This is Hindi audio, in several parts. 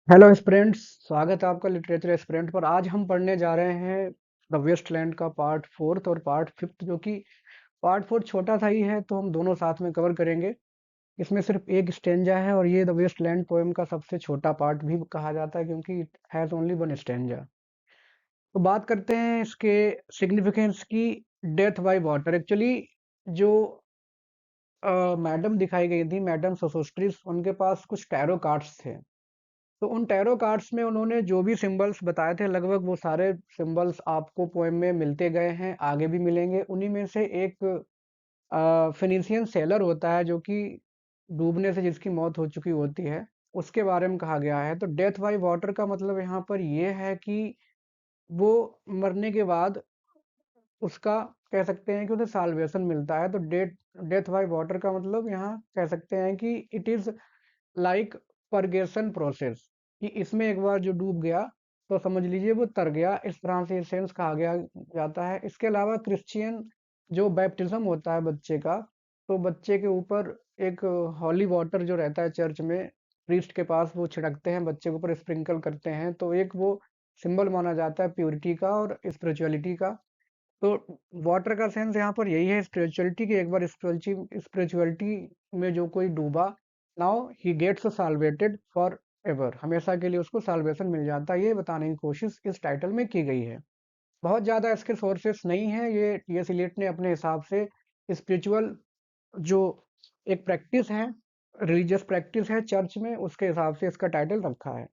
हेलो स्टूडेंट्स, स्वागत है आपका लिटरेचर स्टूडेंट पर। आज हम पढ़ने जा रहे हैं द वेस्टलैंड का पार्ट फोर्थ और पार्ट फिफ्थ, जो कि पार्ट फोर्थ छोटा सा ही है तो हम दोनों साथ में कवर करेंगे। इसमें सिर्फ एक स्टेंजा है और ये द वेस्टलैंड पोएम का सबसे छोटा पार्ट भी कहा जाता है क्योंकि it has only one stanza. तो बात करते हैं इसके सिग्निफिकेंस की। डेथ बाय वाटर, एक्चुअली जो मैडम दिखाई गई थी, मैडम सोसोस्ट्रिस, उनके पास कुछ टैरो कार्ड्स थे। तो उन टैरो कार्ड्स में उन्होंने जो भी सिंबल्स बताए थे, लगभग वो सारे सिंबल्स आपको पोएम में मिलते गए हैं, आगे भी मिलेंगे। उन्हीं में से एक फिनिशियन सेलर होता है जो कि डूबने से जिसकी मौत हो चुकी होती है, उसके बारे में कहा गया है। तो डेथ बाय वाटर का मतलब यहाँ पर ये है कि वो मरने के बाद उसका कह सकते हैं कि उसे साल्वेशन मिलता है। तो डेथ बाय वाटर का मतलब यहाँ कह सकते हैं कि it is like purgation process, कि इसमें एक बार जो डूब गया तो समझ लीजिए वो तर गया, इस तरह से सेंस कहा गया जाता है। इसके अलावा क्रिश्चियन जो बैप्टिज्म होता है बच्चे का, तो बच्चे के ऊपर एक हॉली वाटर जो रहता है चर्च में, प्रीस्ट के पास वो छिड़कते हैं, बच्चे के ऊपर स्प्रिंकल करते हैं, तो एक वो सिंबल माना जाता है प्योरिटी का और स्पिरिचुअलिटी का। तो वाटर का सेंस यहाँ पर यही है, स्पिरिचुअलिटी की। एक बार स्पिरिचुअलिटी में जो कोई डूबा, now he gets salvated forever, हमेशा के लिए उसको साल्वेशन मिल जाता है। ये बताने की कोशिश इस टाइटल में की गई है। बहुत ज़्यादा इसके सोर्सेस नहीं है, ये टीएस इलियट ने अपने हिसाब से स्पिरिचुअल जो एक प्रैक्टिस है, रिलीजियस प्रैक्टिस है चर्च में, उसके हिसाब से इसका टाइटल रखा है।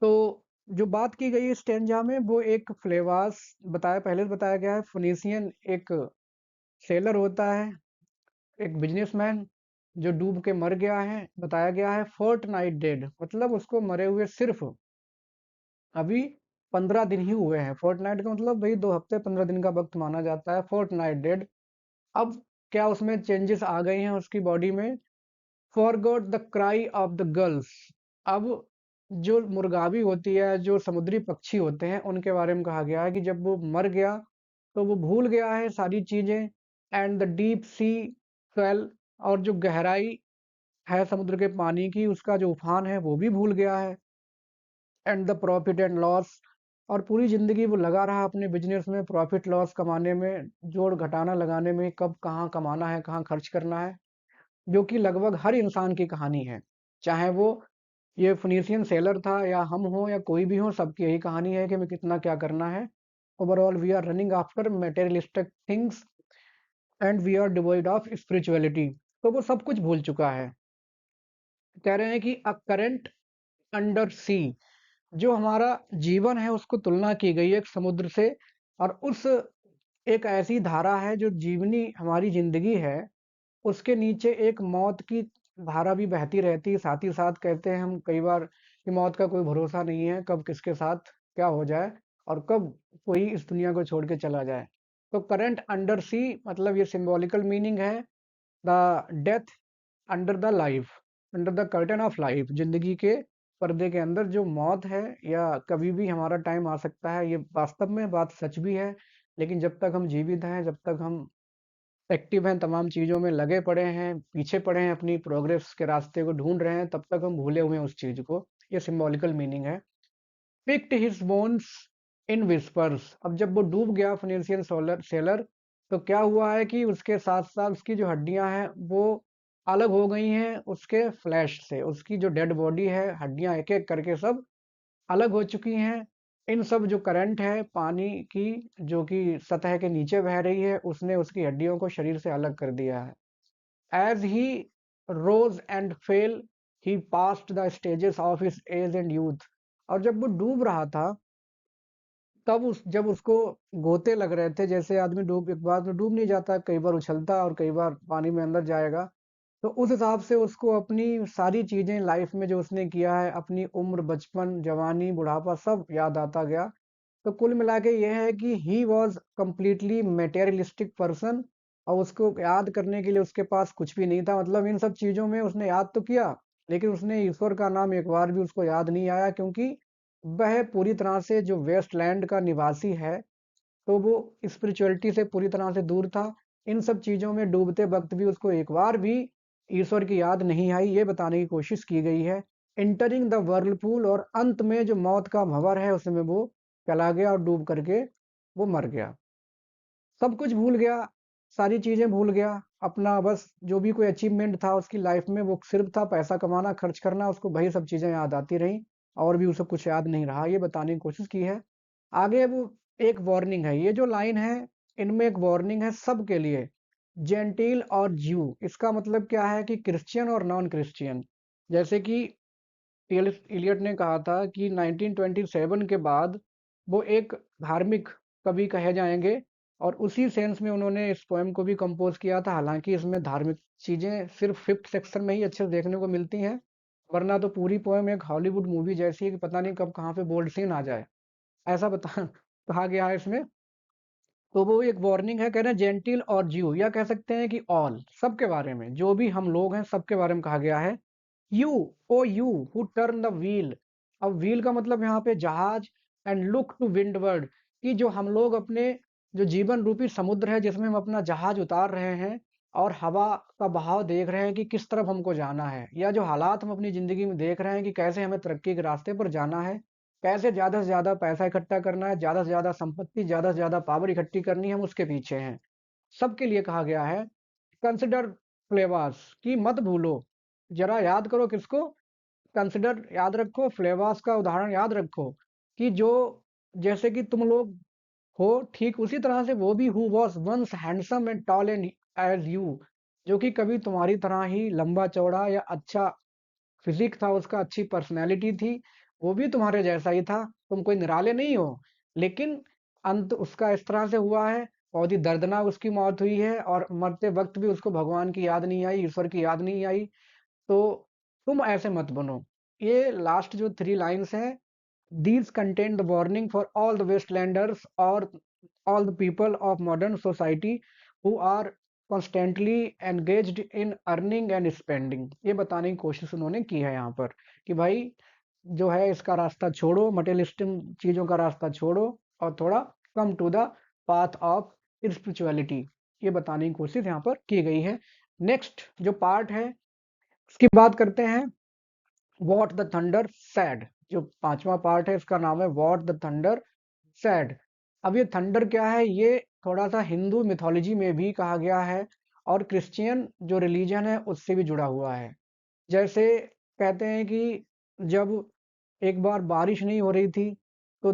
तो जो बात की गई है स्टेंजा में, वो एक फ्लेवास बताया, पहले से बताया गया है। फिनिशियन एक सेलर होता है, एक बिजनेसमैन जो डूब के मर गया है, बताया गया है। फोर्टनाइट डेड मतलब उसको मरे हुए सिर्फ अभी 15 दिन ही हुए हैं। फोर्टनाइट का मतलब भाई 2 हफ्ते 15 दिन का वक्त माना जाता है। Fortnight dead. अब क्या उसमें चेंजेस आ गई हैं उसकी बॉडी में? Forgot the cry of the girls. अब जो मुर्गावी होती है, जो समुद्री पक्षी होते हैं, उनके बारे में कहा गया है कि जब वो मर गया तो वो भूल गया है सारी चीजें। And the deep sea swell, और जो गहराई है समुद्र के पानी की, उसका जो उफान है वो भी भूल गया है। And the profit and loss, और पूरी जिंदगी वो लगा रहा अपने बिजनेस में, प्रॉफिट लॉस कमाने में, जोड़ घटाना लगाने में, कब कहाँ कमाना है, कहाँ खर्च करना है, जो कि लगभग हर इंसान की कहानी है। चाहे वो ये फिनिशियन सेलर था या हम हो या कोई भी हो, सबकी यही कहानी है कि हमें कितना क्या करना है। Overall we are running after materialistic things and we are devoid of spirituality. तो वो सब कुछ भूल चुका है। कह रहे हैं कि अ करंट अंडर सी, जो हमारा जीवन है उसको तुलना की गई है एक समुद्र से। और उस एक ऐसी धारा है जो जीवनी हमारी जिंदगी है, उसके नीचे एक मौत की धारा भी बहती रहती है। साथ ही साथ कहते हैं हम कई बार कि मौत का कोई भरोसा नहीं है, कब किसके साथ क्या हो जाए और कब कोई इस दुनिया को छोड़ के चला जाए। तो करंट अंडर सी मतलब ये सिंबॉलिकल मीनिंग है। The death under the life, under the curtain of life, जिंदगी के पर्दे के अंदर जो मौत है, या कभी भी हमारा टाइम आ सकता है। ये वास्तव में बात सच भी है, लेकिन जब तक हम जीवित हैं, जब तक हम एक्टिव हैं, तमाम चीज़ों में लगे पड़े हैं, पीछे पड़े हैं, अपनी प्रोग्रेस के रास्ते को ढूंढ रहे हैं, तब तक हम भूले हुए हैं उस चीज़ को। ये सिंबॉलिकल मीनिंग है। Picked his bones in whispers, अब जब वो डूब गया फिनेंशियल सोलर सेलर, तो क्या हुआ है कि उसके साथ साथ उसकी जो हड्डियां हैं वो अलग हो गई हैं उसके फ्लैश से। उसकी जो डेड बॉडी है, हड्डियां एक एक करके सब अलग हो चुकी हैं। इन सब जो करंट है पानी की, जो कि सतह के नीचे बह रही है, उसने उसकी हड्डियों को शरीर से अलग कर दिया है। As he rose and fell, he passed the stages of his age and youth. और जब वो डूब रहा था, तब जब उसको गोते लग रहे थे, जैसे आदमी डूब एक बार में डूब नहीं जाता, कई बार उछलता और कई बार पानी में अंदर जाएगा, तो उस हिसाब से उसको अपनी सारी चीजें लाइफ में जो उसने किया है, अपनी उम्र, बचपन, जवानी, बुढ़ापा, सब याद आता गया। तो कुल मिला के यह है कि he was completely materialistic person, और उसको याद करने के लिए उसके पास कुछ भी नहीं था। मतलब इन सब चीजों में उसने याद तो किया, लेकिन उसने ईश्वर का नाम एक बार भी उसको याद नहीं आया, क्योंकि वह पूरी तरह से जो वेस्टलैंड का निवासी है, तो वो स्पिरिचुअलिटी से पूरी तरह से दूर था। इन सब चीजों में डूबते वक्त भी उसको एक बार भी ईश्वर की याद नहीं आई, ये बताने की कोशिश की गई है। एंटरिंग द वर्लपूल, और अंत में जो मौत का भंवर है उसमें वो चला गया और डूब करके वो मर गया। सब कुछ भूल गया, सारी चीजें भूल गया, अपना बस जो भी कोई अचीवमेंट था उसकी लाइफ में वो सिर्फ था पैसा कमाना, खर्च करना, उसको वही सब चीजें याद आती रही और भी उसे कुछ याद नहीं रहा। ये बताने की कोशिश की है। आगे वो एक वार्निंग है, ये जो लाइन है इनमें एक वार्निंग है सबके लिए, जेंटिल और ज्यू। इसका मतलब क्या है कि क्रिश्चियन और नॉन क्रिश्चियन। जैसे कि इलियट ने कहा था कि 1927 के बाद वो एक धार्मिक कवि कहे जाएंगे, और उसी सेंस में उन्होंने इस पोएम को भी कंपोज किया था। हालांकि इसमें धार्मिक चीजें सिर्फ फिफ्थ सेक्शन में ही अच्छे से देखने को मिलती हैं, वरना तो पूरी पोएम एक हॉलीवुड मूवी जैसी है कि पता नहीं कब कहाँ पे बोल्ड सीन आ जाए, ऐसा बता कहा गया है इसमें। तो वो एक वार्निंग है, कह रहे हैं जेंटिल और ज्यू, या कह सकते हैं कि ऑल, सबके बारे में, जो भी हम लोग हैं सबके बारे में कहा गया है। You, O you who turn the wheel. अब व्हील का मतलब यहाँ पे जहाज, एंड लुक टू विंडवर्ड, कि जो हम लोग अपने जो जीवन रूपी समुद्र है जिसमें हम अपना जहाज उतार रहे हैं और हवा का बहाव देख रहे हैं कि किस तरफ हमको जाना है, या जो हालात हम अपनी जिंदगी में देख रहे हैं कि कैसे हमें तरक्की के रास्ते पर जाना है, कैसे ज्यादा से ज्यादा पैसा इकट्ठा करना है, ज्यादा से ज्यादा संपत्ति, ज्यादा से ज्यादा पावर इकट्ठी करनी है, हम उसके पीछे हैं। सबके लिए कहा गया है। कंसिडर फ्लेवास, की मत भूलो, जरा याद करो किसको, कंसिडर याद रखो, फ्लेवास का उदाहरण याद रखो, कि जो जैसे कि तुम लोग हो ठीक उसी तरह से वो भी, who was once handsome and tall and as you, जो कि कभी तुम्हारी तरह ही लंबा चौड़ा या अच्छा फिजिक था उसका, अच्छी पर्सनैलिटी थी, वो भी तुम्हारे जैसा ही था, तुम कोई निराले नहीं हो। लेकिन अंत उसका इस तरह से हुआ है, बहुत ही दर्दनाक उसकी मौत हुई है, और मरते वक्त भी उसको भगवान की याद नहीं आई, ईश्वर की याद नहीं आई। तो तुम ऐसे मत बनो। ये लास्ट जो 3 लाइन्स हैं, these contain the warning for all the Westlanders or all the people of modern society who are constantly engaged in earning and spending। ये बताने की कोशिश उन्होंने की है यहाँ पर कि भाई जो है इसका रास्ता छोड़ो, मटेरियलिस्टिक चीजों का रास्ता छोड़ो और थोड़ा come to the path of spirituality. ये बताने की कोशिश यहाँ पर की गई है। नेक्स्ट जो पार्ट है इसकी बात करते हैं, वॉट द थंडर सैड। जो पांचवा पार्ट है इसका नाम है वॉट द थंडर सैड। अब ये थंडर क्या है, ये थोड़ा सा हिंदू मिथोलॉजी में भी कहा गया है और क्रिश्चियन जो रिलीजन है उससे भी जुड़ा हुआ है। जैसे कहते हैं कि जब एक बार बारिश नहीं हो रही थी तो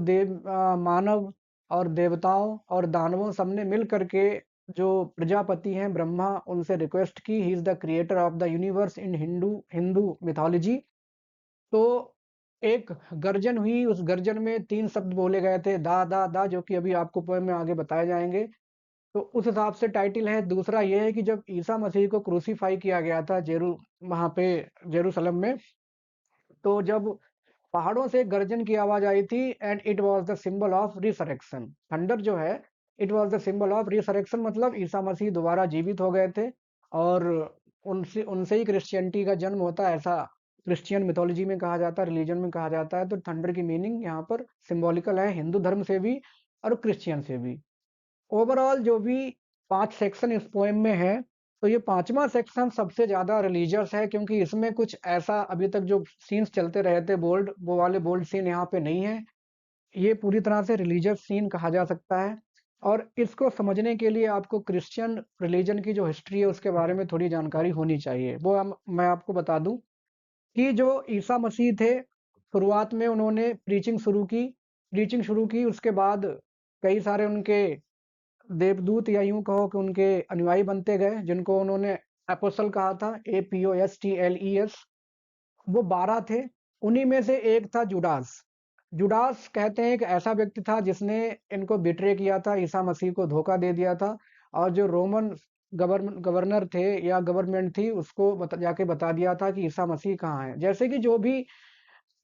मानव और देवताओं और दानवों सबने मिल करके, जो प्रजापति हैं ब्रह्मा, उनसे रिक्वेस्ट की, he is the creator of the universe in Hindu Hindu mythology. तो एक गर्जन हुई, उस गर्जन में 3 शब्द बोले गए थे, दा दा दा, जो कि अभी आपको पोएम में आगे बताए जाएंगे। तो उस हिसाब से टाइटल है। दूसरा ये है कि जब ईसा मसीह को क्रूसीफाई किया गया था वहां पे जेरूसलम में, तो जब पहाड़ों से गर्जन की आवाज आई थी, and it was the symbol of resurrection. Thunder जो है, it was the symbol of resurrection, मतलब ईसा मसीह दोबारा जीवित हो गए थे, और उनसे उनसे ही क्रिश्चियनिटी का जन्म होता है, ऐसा क्रिश्चियन मिथोलॉजी में कहा जाता है, रिलीजन में कहा जाता है। तो थंडर की मीनिंग यहाँ पर सिंबॉलिकल है, हिंदू धर्म से भी और क्रिश्चियन से भी। ओवरऑल जो भी 5 सेक्शन इस पोएम में है, तो ये 5वां सेक्शन सबसे ज़्यादा रिलीजियस है, क्योंकि इसमें कुछ ऐसा अभी तक जो सीन्स चलते रहे थे बोल्ड, वो वाले बोल्ड सीन यहाँ पे नहीं है। ये पूरी तरह से रिलीजियस सीन कहा जा सकता है। और इसको समझने के लिए आपको क्रिश्चियन रिलीजन की जो हिस्ट्री है उसके बारे में थोड़ी जानकारी होनी चाहिए। वो मैं आपको बता दूं कि जो ईसा मसीह थे, शुरुआत में उन्होंने प्रीचिंग शुरू की, उसके बाद कई सारे उनके देवदूत, या यूं कहो कि उनके अनुयायी बनते गए, जिनको उन्होंने अपोस्टल कहा था, APOSTLES। वो 12 थे। उन्हीं में से एक था जुडास। जुडास कहते हैं एक ऐसा व्यक्ति था जिसने इनको बिट्रे किया था, ईसा मसीह को धोखा दे दिया था, और जो रोमन गवर्नर थे या गवर्नमेंट थी उसको जाके बता दिया था कि ईसा मसीह कहाँ है। जैसे कि जो भी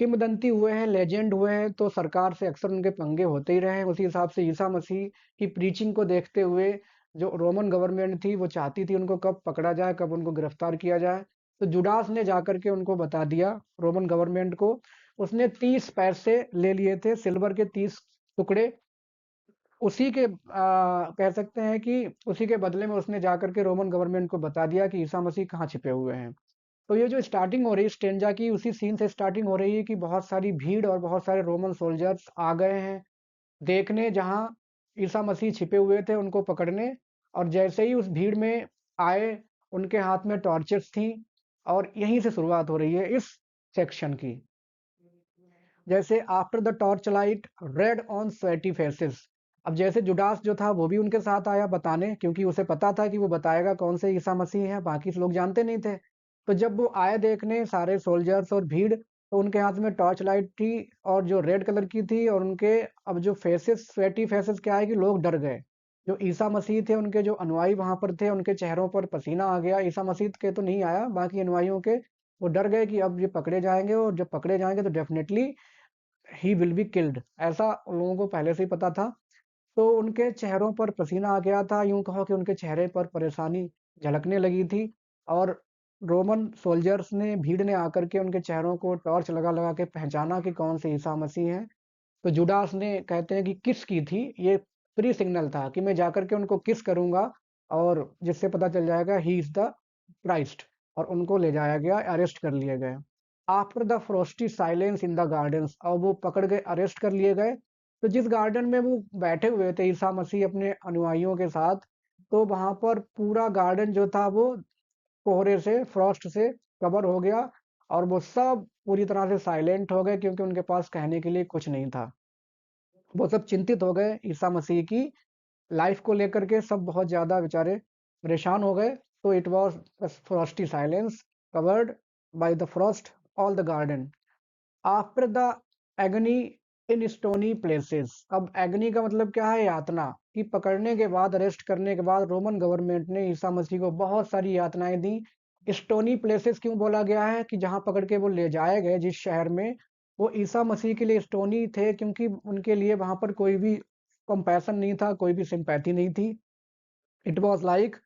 किंवदंती हुए हैं, लेजेंड हुए हैं, तो सरकार से अक्सर उनके पंगे होते ही रहे हैं। उसी हिसाब से ईसा मसीह की प्रीचिंग को देखते हुए जो रोमन गवर्नमेंट थी वो चाहती थी उनको कब पकड़ा जाए, कब उनको गिरफ्तार किया जाए। तो जुडास ने जाकर के उनको बता दिया रोमन गवर्नमेंट को। उसने 30 पैसे ले लिए थे, सिल्वर के 30 टुकड़े। उसी के कह सकते हैं कि उसी के बदले में उसने जाकर के रोमन गवर्नमेंट को बता दिया कि ईसा मसीह कहाँ छिपे हुए हैं। तो ये जो स्टार्टिंग हो रही है स्टेंजा की, उसी सीन से स्टार्टिंग हो रही है कि बहुत सारी भीड़ और बहुत सारे रोमन सोल्जर्स आ गए हैं देखने जहाँ ईसा मसीह छिपे हुए थे उनको पकड़ने। और जैसे ही उस भीड़ में आए, उनके हाथ में टॉर्चेस थी। और यहीं से शुरुआत हो रही है इस सेक्शन की। जैसे after the torch light red on sweaty faces. अब जैसे जुडास जो था वो भी उनके साथ आया बताने, क्योंकि उसे पता था कि वो बताएगा कौन से ईसा मसीह हैं, बाकी लोग जानते नहीं थे। तो जब वो आए देखने सारे सोल्जर्स और भीड़, तो उनके हाथ में टॉर्च लाइट थी और जो रेड कलर की थी, और उनके अब जो फेसेस स्वेटी फेसेस क्या है कि लोग डर गए। जो ईसा मसीह थे उनके जो अनुयायी वहां पर थे, उनके चेहरों पर पसीना आ गया। ईसा मसीह के तो नहीं आया, बाकी अनुयायियों के। वो डर गए कि अब ये पकड़े जाएंगे, और जब पकड़े जाएंगे तो definitely he will be killed, ऐसा उन लोगों को पहले से ही पता था। तो उनके चेहरों पर पसीना आ गया था, यूं कहो कि उनके चेहरे पर परेशानी झलकने लगी थी। और रोमन सोल्जर्स ने, भीड़ ने आकर के उनके चेहरों को टॉर्च लगा लगा के पहचाना कि कौन से ईसा मसीह हैं। तो जुडास ने, कहते हैं कि किस की थी, ये प्री सिग्नल था कि मैं जाकर के उनको किस करूंगा, और जिससे पता चल जाएगा ही इज द क्राइस्ट। और उनको ले जाया गया, अरेस्ट कर लिए गए। After the frosty silence in the gardens, और वो पकड़ के अरेस्ट कर लिए गए। तो जिस गार्डन में वो बैठे हुए थे ईसा मसीह अपने अनुयायियों के साथ, तो वहां पर पूरा गार्डन जो था वो कोहरे से, फ्रॉस्ट से कवर हो गया। और वो सब पूरी तरह से साइलेंट हो गए, क्योंकि उनके पास कहने के लिए कुछ नहीं था। वो सब चिंतित हो गए ईसा मसीह की लाइफ को लेकर के, सब बहुत ज़्यादा बेचारे परेशान हो गए। तो it was Frosty silence covered by the Frost all the garden after the agony in stony places. अब एगनी का मतलब क्या है? यातना। कि पकड़ने के बाद, अरेस्ट करने के बाद रोमन गवर्नमेंट ने ईसा मसीह को बहुत सारी यातनाएं दी। स्टोनी प्लेसेस क्यों बोला गया है? कि जहां पकड़ के वो ले जाए गए जिस शहर में, वो ईसा मसीह के लिए स्टोनी थे, क्योंकि उनके लिए वहां पर कोई भी कंपैशन नहीं था, कोई भी सिंपैथी नहीं थी। It was like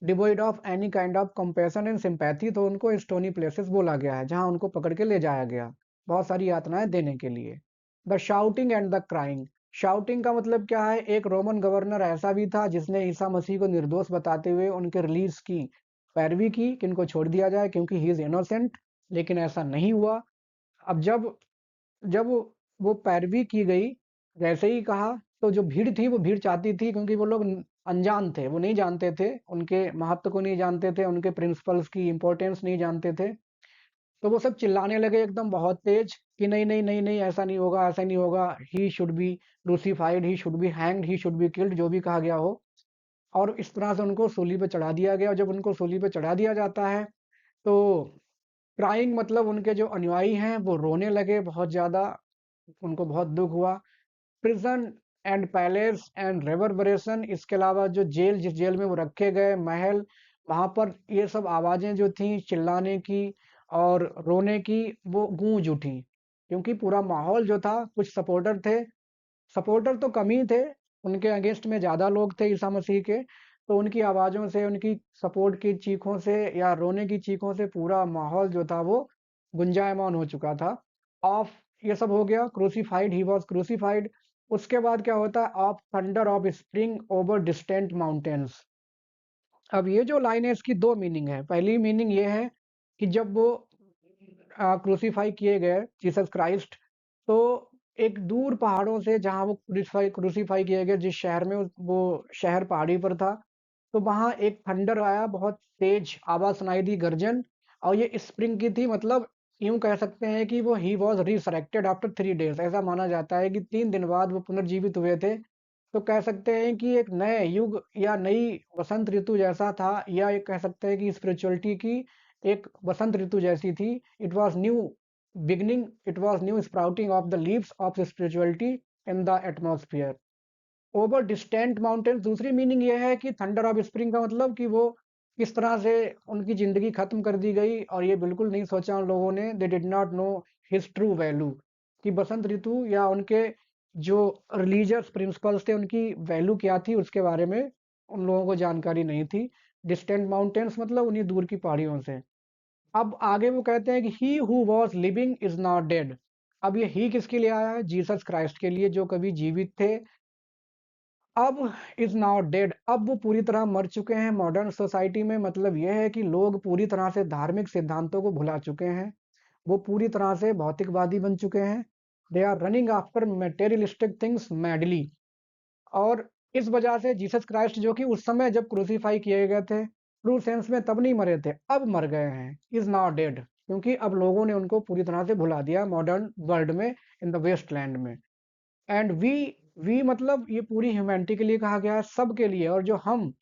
devoid of any kind of compassion and sympathy. तो उनको स्टोनी प्लेसेस बोला गया है, जहां उनको पकड़ के ले जाया गया बहुत सारी यातनाएं देने के लिए। The shouting and the crying. Shouting का मतलब क्या है? एक रोमन गवर्नर ऐसा भी था जिसने ईसा मसीह को निर्दोष बताते हुए उनके रिलीज की पैरवी की, कि इनको छोड़ दिया जाए क्योंकि ही इज इनोसेंट। लेकिन ऐसा नहीं हुआ। अब जब जब वो पैरवी की गई, जैसे ही कहा, तो जो भीड़ थी वो भीड़ चाहती थी, क्योंकि वो लोग अनजान थे, वो नहीं जानते थे, उनके महत्व को नहीं जानते थे, उनके प्रिंसिपल्स की इंपॉर्टेंस नहीं जानते थे। तो वो सब चिल्लाने लगे एकदम बहुत तेज कि नहीं नहीं नहीं नहीं, ऐसा नहीं होगा, ऐसा नहीं होगा। He should be crucified, he should be hanged, he should be killed, जो भी कहा गया हो। और इस तरह से उनको सूली पे चढ़ा दिया गया। और जब उनको सूली पे चढ़ा दिया जाता है, तो क्राइंग मतलब उनके जो अनुयायी हैं वो रोने लगे बहुत ज्यादा, उनको बहुत दुख हुआ। प्रिजन एंड पैलेस एंड रेवरबरेशन, इसके अलावा जो जेल, जिस जेल में वो रखे गए, महल, वहां पर ये सब आवाजें जो थी चिल्लाने की और रोने की, वो गूंज उठी। क्योंकि पूरा माहौल जो था, कुछ सपोर्टर थे, सपोर्टर तो कम ही थे, उनके अगेंस्ट में ज्यादा लोग थे ईसा मसीह के। तो उनकी आवाजों से, उनकी सपोर्ट की चीखों से या रोने की चीखों से पूरा माहौल जो था वो गुंजायमान हो चुका था। ऑफ, ये सब हो गया, क्रूसीफाइड, ही वॉज क्रूसीफाइड। उसके बाद क्या होता है? Of thunder of spring over distant mountains. अब ये जो लाइन है इसकी दो मीनिंग है। पहली मीनिंग ये है कि जब वो क्रूसीफाई किए गए जीसस क्राइस्ट, तो एक दूर पहाड़ों से, जहां वो क्रूसीफाई किए गए, जिस शहर में वो शहर पहाड़ी पर था, तो वहां एक थंडर आया, बहुत तेज आवाज सुनाई दी, गर्जन। और ये स्प्रिंग की थी, मतलब यूं कह सकते हैं कि वो he was resurrected after 3 days. ऐसा माना जाता है कि 3 दिन बाद वो पुनर्जीवित हुए थे। तो कह सकते हैं कि एक नए युग या नई वसंत ऋतु जैसा था, या एक कह सकते हैं कि स्पिरिचुअलिटी की एक वसंत ऋतु जैसी थी। It was new beginning, it was new sprouting of the leaves of spirituality in the atmosphere over distant mountain. दूसरी मीनिंग ये है कि थंडर ऑफ स्प्रिंग का मतलब कि वो किस तरह से उनकी जिंदगी खत्म कर दी गई, और ये बिल्कुल नहीं सोचा उन लोगों ने, they did not know his true value. कि बसंत ऋतु या उनके जो रिलीजियस प्रिंसिपल्स थे उनकी वैल्यू क्या थी, उसके बारे में उन लोगों को जानकारी नहीं थी। डिस्टेंट माउंटेन्स मतलब उन्हीं दूर की पहाड़ियों से। अब आगे वो कहते हैं कि he who was living is not dead. अब ये ही किसके लिए आया है? जीसस क्राइस्ट के लिए, जो कभी जीवित थे अब इज नाउ डेड, अब वो पूरी तरह मर चुके हैं मॉडर्न सोसाइटी में। मतलब यह है कि लोग पूरी तरह से धार्मिक सिद्धांतों को भुला चुके हैं, वो पूरी तरह से भौतिकवादी बन चुके हैं। They are running after materialistic things madly. और इस वजह से जीसस क्राइस्ट जो कि उस समय जब क्रूसीफाई किए गए थे, ट्रू सेंस में तब नहीं मरे थे, अब मर गए हैं, इज नाउ डेड, क्योंकि अब लोगों ने उनको पूरी तरह से भुला दिया मॉडर्न वर्ल्ड में, इन द वेस्ट लैंड में। एंड वी मतलब ये पूरी ह्यूमैनिटी के लिए कहा गया है, सबके लिए। और जो हम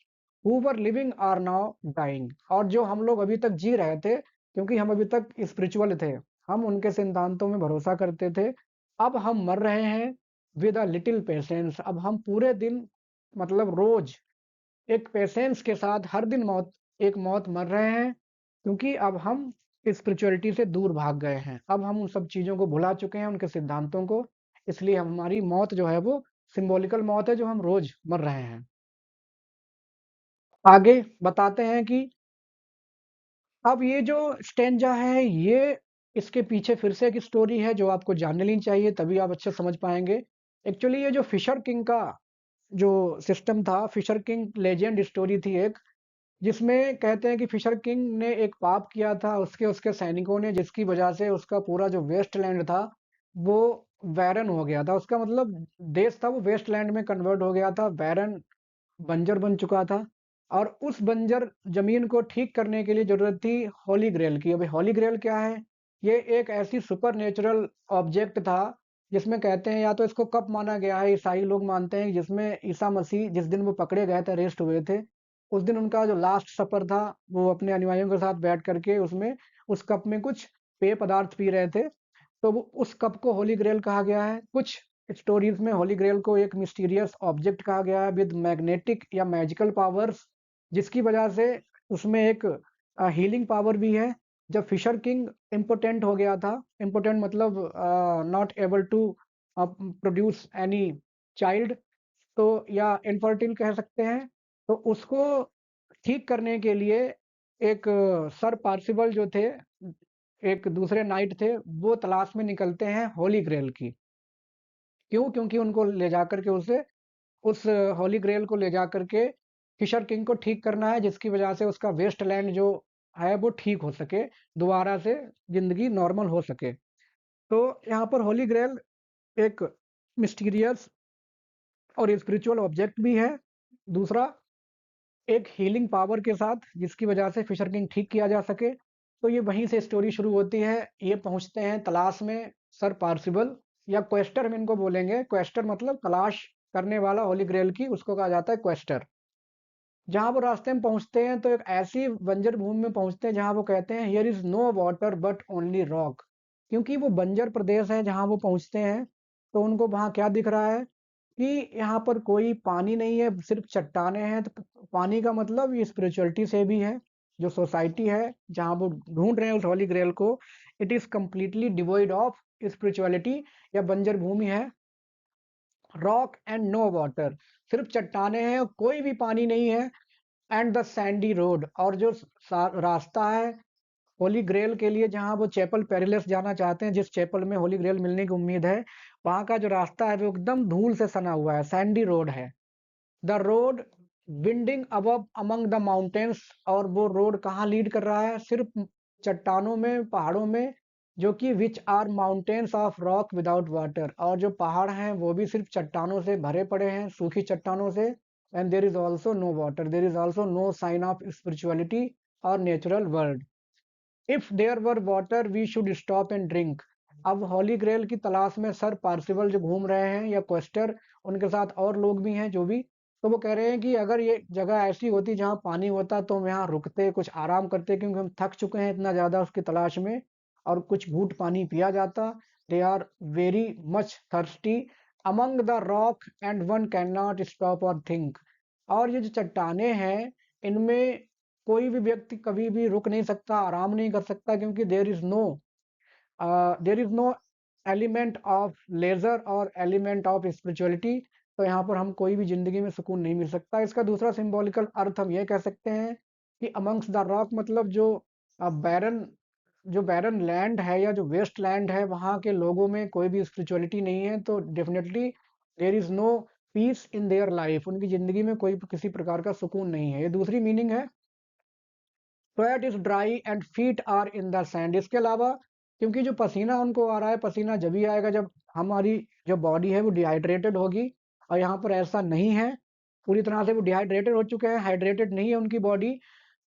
who were living are now dying, और जो हम लोग अभी तक जी रहे थे, क्योंकि हम अभी तक स्पिरिचुअल थे, हम उनके सिद्धांतों में भरोसा करते थे, अब हम मर रहे हैं विद अ लिटिल पेशेंस। अब हम पूरे दिन, मतलब रोज एक पेशेंस के साथ हर दिन एक मौत मर रहे हैं, क्योंकि अब हम स्पिरिचुअलिटी से दूर भाग गए हैं, अब हम उन सब चीज़ों को भुला चुके हैं, उनके सिद्धांतों को। इसलिए हमारी मौत जो है वो सिंबॉलिकल मौत है, जो हम रोज मर रहे हैं। आगे बताते हैं कि अब ये जो स्टेंजा है, ये इसके पीछे फिर से एक स्टोरी है जो आपको जानने लेनी चाहिए, तभी आप अच्छे समझ पाएंगे। एक्चुअली ये जो फिशर किंग का जो सिस्टम था, फिशर किंग लेजेंड स्टोरी थी एक, जिसमें कहते हैं कि फिशर किंग ने एक पाप किया था, उसके उसके सैनिकों ने, जिसकी वजह से उसका पूरा जो वेस्टलैंड था वो बैरन हो गया था। उसका मतलब देश था वो वेस्टलैंड में कन्वर्ट हो गया था, बैरन, बंजर बन चुका था। और उस बंजर जमीन को ठीक करने के लिए जरूरत थी होली ग्रेल की। अभी होली ग्रेल क्या है? ये एक ऐसी सुपर नेचुरल ऑब्जेक्ट था, जिसमें कहते हैं, या तो इसको कप माना गया है, ईसाई लोग मानते हैं, जिसमें ईसा मसीह जिस दिन वो पकड़े गए थे, अरेस्ट हुए थे, उस दिन उनका जो लास्ट सफर था, वो अपने अनुयायियों के साथ बैठ करके उसमें उस कप में कुछ पेय पदार्थ पी रहे थे। तो वो उस कप को होली ग्रेल कहा गया है। कुछ स्टोरीज में होली ग्रेल को एक मिस्टीरियस ऑब्जेक्ट कहा गया है विद मैग्नेटिक या मैजिकल पावर्स, जिसकी वजह से उसमें एक हीलिंग पावर भी है। जब फिशर किंग इम्पोटेंट हो गया था, इम्पोटेंट मतलब not able to produce any child, तो या इनफर्टिल कह सकते हैं, तो उसको ठीक करने के लिए एक सर पार्सिबल जो थे, एक दूसरे नाइट थे, वो तलाश में निकलते हैं होली ग्रेल की। क्यों? क्योंकि उनको ले जाकर के उस होली ग्रेल को ले जाकर के फिशर किंग को ठीक करना है, जिसकी वजह से उसका वेस्टलैंड जो है वो ठीक हो सके, दोबारा से जिंदगी नॉर्मल हो सके। तो यहाँ पर होली ग्रेल एक मिस्टीरियस और स्पिरिचुअल ऑब्जेक्ट भी है। दूसरा, एक हीलिंग पावर के साथ, जिसकी वजह से फिशर किंग ठीक किया जा सके। तो ये वहीं से स्टोरी शुरू होती है। ये पहुंचते हैं तलाश में सर पार्सिबल, या क्वेस्टर हम इनको बोलेंगे। क्वेस्टर मतलब तलाश करने वाला होली ग्रेल की, उसको कहा जाता है क्वेस्टर। जहाँ वो रास्ते में पहुँचते हैं तो एक ऐसी बंजर भूमि में पहुँचते हैं जहाँ वो कहते हैं here is no water but only rock. क्योंकि वो बंजर प्रदेश है जहाँ वो पहुँचते हैं, तो उनको वहाँ क्या दिख रहा है कि यहाँ पर कोई पानी नहीं है, सिर्फ चट्टानें हैं। तो पानी का मतलब ये स्पिरिचुअलिटी से भी है। जो सोसाइटी है जहाँ वो ढूंढ रहे हैं उस होली ग्रेल को, it is completely devoid of spirituality, या बंजर भूमि है। रॉक एंड नो वाटर, सिर्फ चट्टानें हैं, कोई भी पानी नहीं है। एंड द सैंडी रोड, और जो रास्ता है होली ग्रेल के लिए, जहाँ वो चैपल पेरिलस जाना चाहते हैं, जिस चैपल में होली ग्रेल मिलने की उम्मीद है, वहाँ का जो रास्ता है वो एकदम धूल से सना हुआ है, सैंडी रोड है। The road winding above among the mountains, और वो रोड कहाँ लीड कर रहा है? सिर्फ चट्टानों में, पहाड़ों में, जो कि which are mountains of rock without water, और जो पहाड़ हैं वो भी सिर्फ चट्टानों से भरे पड़े हैं, सूखी चट्टानों से। And there is also no water, there is also no sign of spirituality और natural world. If there were water we should stop and drink. अब होली ग्रेल की तलाश में सर पार्सिबल जो घूम रहे हैं, या क्वेस्टर, उनके साथ और लोग भी हैं जो भी, तो वो कह रहे हैं कि अगर ये जगह ऐसी होती जहाँ पानी होता तो हम यहाँ रुकते, कुछ आराम करते, क्योंकि हम थक चुके हैं इतना ज़्यादा उसकी तलाश में, और कुछ घूंट पानी पिया जाता। They are very much thirsty among the rock and one can not stop और थिंक। और ये जो चट्टानें हैं, इनमें कोई भी व्यक्ति कभी भी रुक नहीं सकता, आराम नहीं कर सकता, क्योंकि there is no element of leisure और एलिमेंट ऑफ स्पिरिचुअलिटी। तो यहाँ पर हम कोई भी जिंदगी में सुकून नहीं मिल सकता। इसका दूसरा सिंबॉलिकल अर्थ हम ये कह सकते हैं कि अमंग्स द रॉक, मतलब बैरन जो बैरन लैंड है, या जो वेस्ट लैंड है, वहाँ के लोगों में कोई भी स्पिरिचुअलिटी नहीं है, तो definitely there is no peace in their life, उनकी ज़िंदगी में कोई किसी प्रकार का सुकून नहीं है। ये दूसरी मीनिंग है। Sweat is dry and feet are in the sand. इसके अलावा क्योंकि जो पसीना उनको आ रहा है, पसीना जभी आएगा जब हमारी जो बॉडी है वो डिहाइड्रेटेड होगी, और यहाँ पर ऐसा नहीं है। पूरी तरह से वो डिहाइड्रेटेड हो चुके हैं, हाइड्रेटेड नहीं है उनकी बॉडी।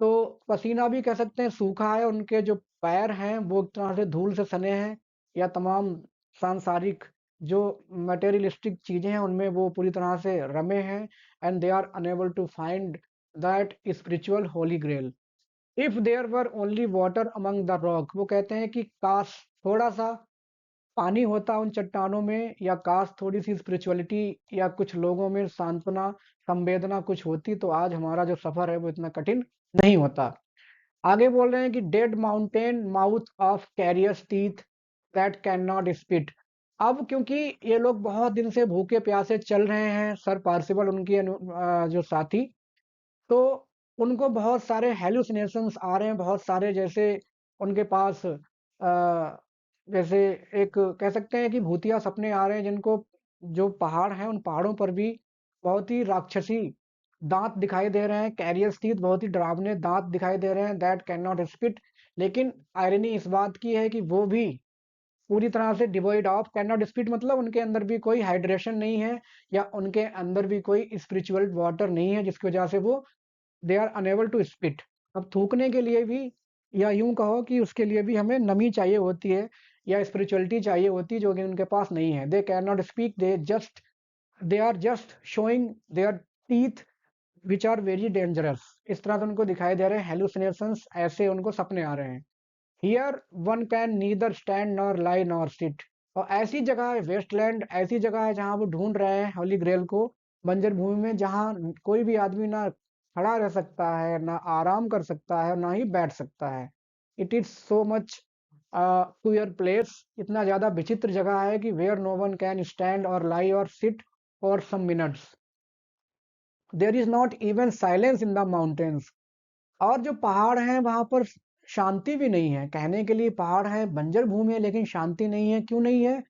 तो पसीना भी कह सकते हैं सूखा है, उनके जो पैर हैं वो एक तरह से धूल से सने हैं, या तमाम सांसारिक जो मटेरियलिस्टिक चीज़ें हैं उनमें वो पूरी तरह से रमे हैं। And they are unable to find that spiritual holy grail. If there were only water among the rock, वो कहते हैं कि काश थोड़ा सा पानी होता उन चट्टानों में, या काश थोड़ी सी स्पिरिचुअलिटी या कुछ लोगों में सांत्वना, संवेदना कुछ होती, तो आज हमारा जो सफर है वो इतना कठिन नहीं होता। आगे बोल रहे हैं कि dead mountain mouth of carious teeth that cannot spit. अब क्योंकि ये लोग बहुत दिन से भूखे प्यासे चल रहे हैं, सर पार्सिबल उनकी जो साथी, तो उनको बहुत सारे हैलुसिनेशंस आ रहे हैं, बहुत सारे, जैसे उनके पास जैसे एक कह सकते हैं कि भूतिया सपने आ रहे हैं, जिनको जो पहाड़ हैं उन पहाड़ों पर भी बहुत ही राक्षसी दांत दिखाई दे रहे हैं, कैरियस टीथ, बहुत ही डरावने दांत दिखाई दे रहे हैं, दैट कैन नॉट स्पिट। लेकिन आयरनी इस बात की है कि वो भी पूरी तरह से devoid of, can not spit मतलब उनके अंदर भी कोई हाइड्रेशन नहीं है, या उनके अंदर भी कोई स्पिरिचुअल वाटर नहीं है, जिसकी वजह से वो they are unable to spit. अब थूकने के लिए भी, या यूं कहो कि उसके लिए भी हमें नमी चाहिए होती है, या स्पिरिचुअलिटी चाहिए होती है, जो कि उनके पास नहीं है। They can not speak, they are just showing their teeth which are very dangerous. इस तरह से उनको दिखाई दे रहे हैं हेलुसिनेशंस, ऐसे उनको सपने आ रहे हैं। Here one can neither stand nor lie nor sit. और ऐसी जगह है वेस्टलैंड, ऐसी जगह है जहां वो ढूंढ रहे हैं होली ग्रेल को, बंजर भूमि में, जहां कोई भी आदमी ना खड़ा रह सकता है, ना आराम कर सकता है, ना ही बैठ सकता है। It is so much to your place, इतना ज्यादा विचित्र जगह है कि where no one can stand और लाई और sit for some minutes. There is not even silence in the mountains. और जो पहाड़ हैं वहां पर शांति भी नहीं है। कहने के लिए पहाड़ है, बंजर भूमि है, लेकिन शांति नहीं है। क्यों नहीं है?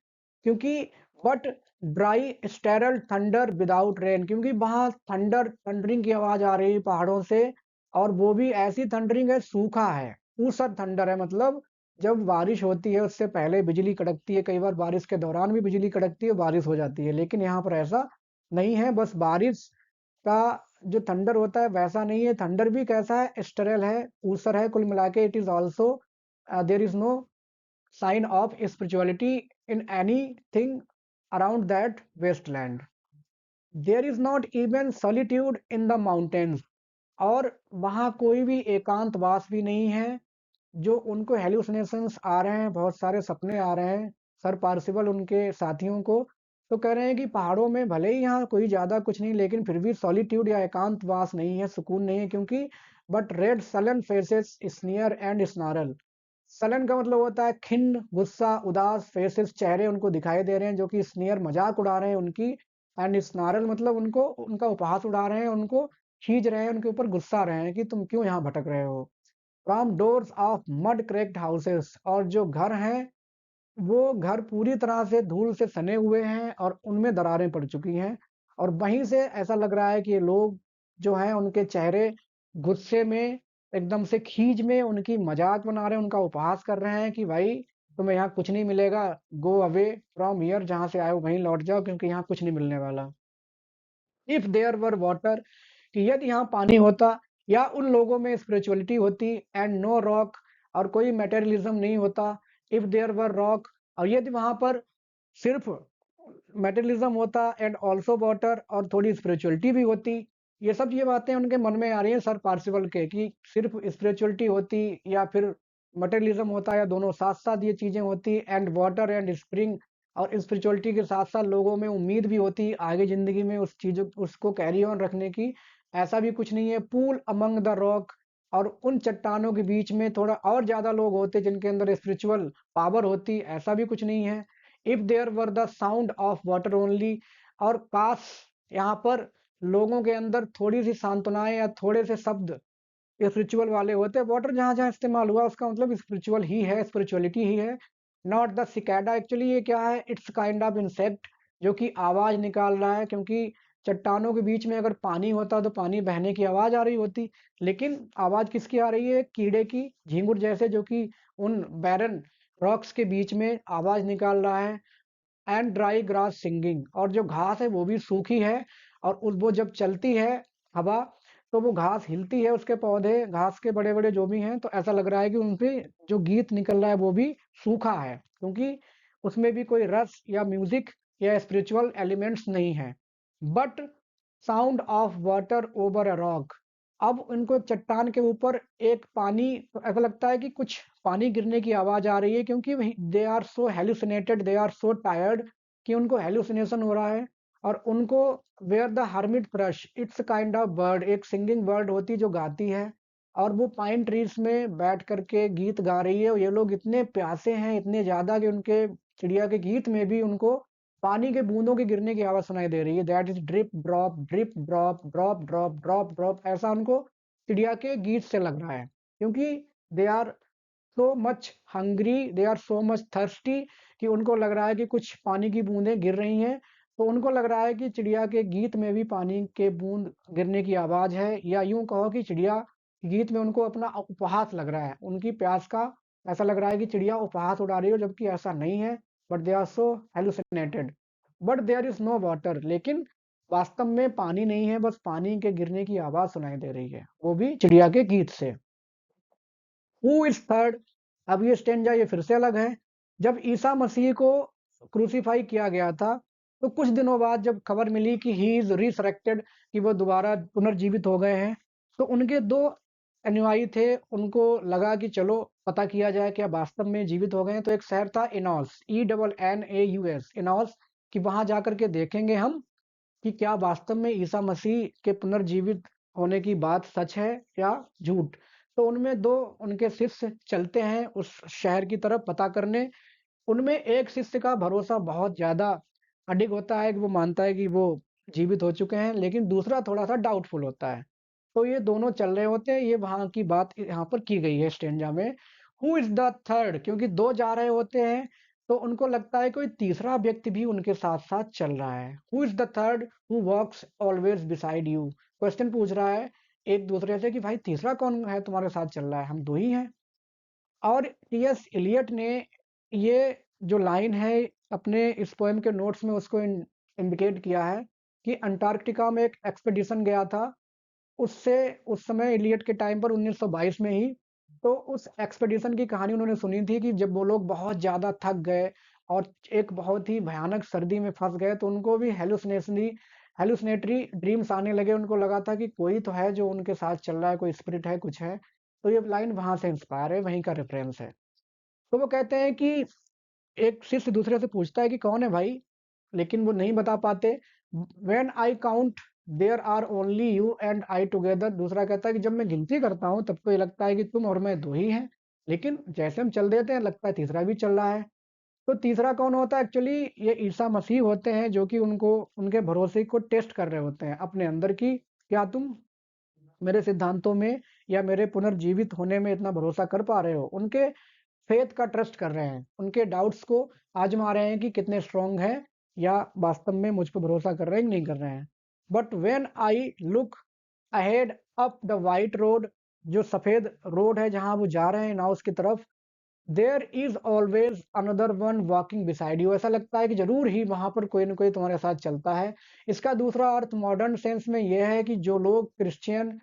क्योंकि but dry sterile thunder without rain, क्योंकि वहां थंडरिंग की आवाज आ रही है पहाड़ों से, और वो भी ऐसी थंडरिंग है, सूखा है, ऊसर थंडर है। मतलब जब बारिश होती है उससे पहले बिजली कड़कती है, कई बार बारिश के दौरान भी बिजली कड़कती है, बारिश हो जाती है, लेकिन यहाँ पर ऐसा नहीं है। बस बारिश का जो थंडर होता है वैसा नहीं है। थंडर भी कैसा है? स्टेरल है, ऊसर है। कुल मिला के it is also there is no sign of spirituality in anything around that wasteland. There is not even solitude in the mountains. और वहाँ कोई भी एकांतवास भी नहीं है। जो उनको हेलुसिनेशंस आ रहे हैं, बहुत सारे सपने आ रहे हैं, सर पार्सिबल उनके साथियों को, तो कह रहे हैं कि पहाड़ों में भले ही यहाँ कोई ज्यादा कुछ नहीं, लेकिन फिर भी सॉलिट्यूड या एकांतवास नहीं है, सुकून नहीं है। क्योंकि but red sullen faces sneer and snarl. Sullen का मतलब होता है खिन्न, गुस्सा, उदास। फेसेस चेहरे उनको दिखाई दे रहे हैं जो कि स्नियर मजाक उड़ा रहे हैं उनकी। एंड स्नारल मतलब उनको उनका उपहास उड़ा रहे हैं, उनको खींच रहे हैं, उनके ऊपर गुस्सा रहे हैं कि तुम क्यों यहाँ भटक रहे हो। From doors of mud cracked houses, और जो घर हैं वो घर पूरी तरह से धूल से सने हुए हैं और उनमें दरारें पड़ चुकी हैं। और वहीं से ऐसा लग रहा है कि ये लोग जो हैं उनके चेहरे गुस्से में, एकदम से खींच में उनकी मजाक बना रहे हैं, उनका उपहास कर रहे हैं कि भाई तुम्हें यहाँ कुछ नहीं मिलेगा, गो अवे फ्रॉम हियर, जहां से आए हो वहीं लौट जाओ, क्योंकि यहाँ कुछ नहीं मिलने वाला। इफ देयर वर वाटर, कि यदि यहाँ पानी होता, या उन लोगों में स्पिरिचुअलिटी होती, एंड नो रॉक, और कोई मेटेरियलिज्म नहीं होता। इफ देयर वर रॉक, और यदि वहां पर सिर्फ मेटेरियलिज्म होता, एंड ऑल्सो वाटर, और थोड़ी स्पिरिचुअलिटी भी होती। ये बातें उनके मन में आ रही हैं सर पार्सिबल के, कि सिर्फ स्पिरिचुअलिटी होती या फिर मटेरियलिज्म होता, या दोनों साथ साथ ये चीजें होती, एंड वाटर एंड स्प्रिंग, और स्पिरिचुअलिटी के साथ साथ लोगों में उम्मीद भी होती आगे जिंदगी में उस चीजों उसको कैरी ऑन रखने की। ऐसा भी कुछ नहीं है। पूल अमंग द रॉक, और उन चट्टानों के बीच में थोड़ा और ज्यादा लोग होते जिनके अंदर स्पिरिचुअल पावर होती, ऐसा भी कुछ नहीं है। If there were the sound of water only, और काश यहाँ पर लोगों के अंदर थोड़ी सी सांत्वनाएं या थोड़े से शब्द स्पिरिचुअल वाले होते। वाटर जहां जहां इस्तेमाल हुआ उसका मतलब स्पिरिचुअल ही है, स्पिरिचुअलिटी ही है। नॉट द सिकाडा, एक्चुअली ये क्या है? इट्स काइंड ऑफ इंसेक्ट जो कि आवाज निकाल रहा है, क्योंकि चट्टानों के बीच में अगर पानी होता तो पानी बहने की आवाज़ आ रही होती, लेकिन आवाज़ किसकी आ रही है? कीड़े की, झींगुर जैसे, जो कि उन बैरन रॉक्स के बीच में आवाज़ निकाल रहा है। एंड ड्राई ग्रास सिंगिंग, और जो घास है वो भी सूखी है, और वो जब चलती है हवा, तो वो घास हिलती है, उसके पौधे घास के बड़े बड़े जो भी हैं, तो ऐसा लग रहा है कि उनपे जो गीत निकल रहा है वो भी सूखा है, क्योंकि उसमें भी कोई रस या म्यूजिक या स्पिरिचुअल एलिमेंट्स नहीं है। But sound of water over a rock, अब उनको चट्टान के ऊपर एक पानी, तो ऐसा लगता है कि कुछ पानी गिरने की आवाज आ रही है, क्योंकि they are so hallucinated, they are so tired, कि उनको हेलुसिनेशन हो रहा है। और उनको where the hermit thrush, it's kind of bird, एक सिंगिंग बर्ड होती जो गाती है, और वो पाइन ट्रीज में बैठ करके गीत गा रही है। और ये लोग इतने प्यासे हैं, इतने ज्यादा, कि उनके चिड़िया के गीत में भी उनको पानी के बूंदों के गिरने की आवाज सुनाई दे रही है। That is drip drop drip drop drop drop drop drop, ऐसा उनको चिड़िया के गीत से लग रहा है, क्योंकि they are so much hungry, they are so much thirsty, कि उनको लग रहा है कि कुछ पानी की बूंदें गिर रही हैं। तो उनको लग रहा है कि चिड़िया के गीत में भी पानी के बूंद गिरने की आवाज है, या यूं कहो कि चिड़िया के गीत में उनको अपना उपहास लग रहा है, उनकी प्यास का। ऐसा लग रहा है कि चिड़िया उपहास उड़ा रही हो, जबकि ऐसा नहीं है। But they are so hallucinated, but there is no water, लेकिन वास्तव में पानी नहीं है, बस पानी के गिरने की आवाज सुनाई दे रही है, वो भी चिड़िया के गीत से। हु इज थर्ड, अब ये स्टेंजा ये फिर से अलग है। जब ईसा मसीह को क्रूसीफाई किया गया था, तो कुछ दिनों बाद जब खबर मिली कि ही इज रिसरेक्टेड, कि वो दोबारा पुनर्जीवित हो गए हैं, तो उनके दो अनुयायी थे, उनको लगा कि चलो पता किया जाए क्या वास्तव में जीवित हो गए हैं। तो एक शहर था इनॉस, ENNAUS, इनॉस, कि वहां जाकर के देखेंगे हम कि क्या वास्तव में ईसा मसीह के पुनर्जीवित होने की बात सच है या झूठ। तो उनमें दो उनके शिष्य चलते हैं उस शहर की तरफ पता करने। उनमें एक शिष्य का भरोसा बहुत ज्यादा अडिग होता है, कि वो मानता है कि वो जीवित हो चुके हैं, लेकिन दूसरा थोड़ा सा डाउटफुल होता है। तो ये दोनों चल रहे होते हैं, ये वहां की बात यहाँ पर की गई है स्टेंजा में। हु इज द थर्ड, क्योंकि दो जा रहे होते हैं, तो उनको लगता है कोई तीसरा व्यक्ति भी उनके साथ साथ चल रहा है। Who is the third who walks always beside you, question पूछ रहा है एक दूसरे से कि भाई तीसरा कौन है तुम्हारे साथ चल रहा है, हम दो ही हैं। और टीएस इलियट ने ये जो लाइन है अपने इस पोएम के नोट्स में उसको इंडिकेट किया है, कि अंटार्कटिका में एक एक्सपेडिशन गया था, उससे उस समय इलियट के टाइम पर 1922 में ही। तो उस एक्सपेडिशन की कहानी उन्होंने सुनी थी, कि जब वो लोग बहुत ज़्यादा थक गए और एक बहुत ही भयानक सर्दी में फंस गए, तो उनको भी हेलुसिनेटरी ड्रीम्स आने लगे। उनको लगा था कि कोई तो है जो उनके साथ चल रहा है, कोई स्पिरिट है, कुछ है। तो ये लाइन वहां से इंस्पायर है, वहीं का रेफरेंस है। तो वो कहते हैं कि एक शिष्य दूसरे से पूछता है कि कौन है भाई, लेकिन वो नहीं बता पाते। When I count there are only you and I together, दूसरा कहता है कि जब मैं गिनती करता हूँ तब तो ये लगता है कि तुम और मैं दो ही हैं, लेकिन जैसे हम चल देते हैं लगता है तीसरा भी चल रहा है। तो तीसरा कौन होता है? एक्चुअली ये ईसा मसीह होते हैं, जो कि उनको उनके भरोसे को टेस्ट कर रहे होते हैं अपने अंदर की, क्या तुम मेरे सिद्धांतों में या मेरे पुनर्जीवित होने में इतना भरोसा कर पा रहे हो। उनके फेथ का ट्रस्ट कर रहे हैं, उनके डाउट्स को आजमा रहे हैं कि कितने स्ट्रांग हैं, या वास्तव में मुझ पर भरोसा कर रहे हैं कि नहीं कर रहे हैं। But when I look ahead up the white road, जो सफेद रोड है जहां वो जा रहे हैं नाउस की तरफ, there is always another one walking beside you, ऐसा लगता है कि जरूर ही वहां पर कोई ना कोई तुम्हारे साथ चलता है। इसका दूसरा अर्थ मॉडर्न सेंस में यह है कि जो लोग क्रिश्चियन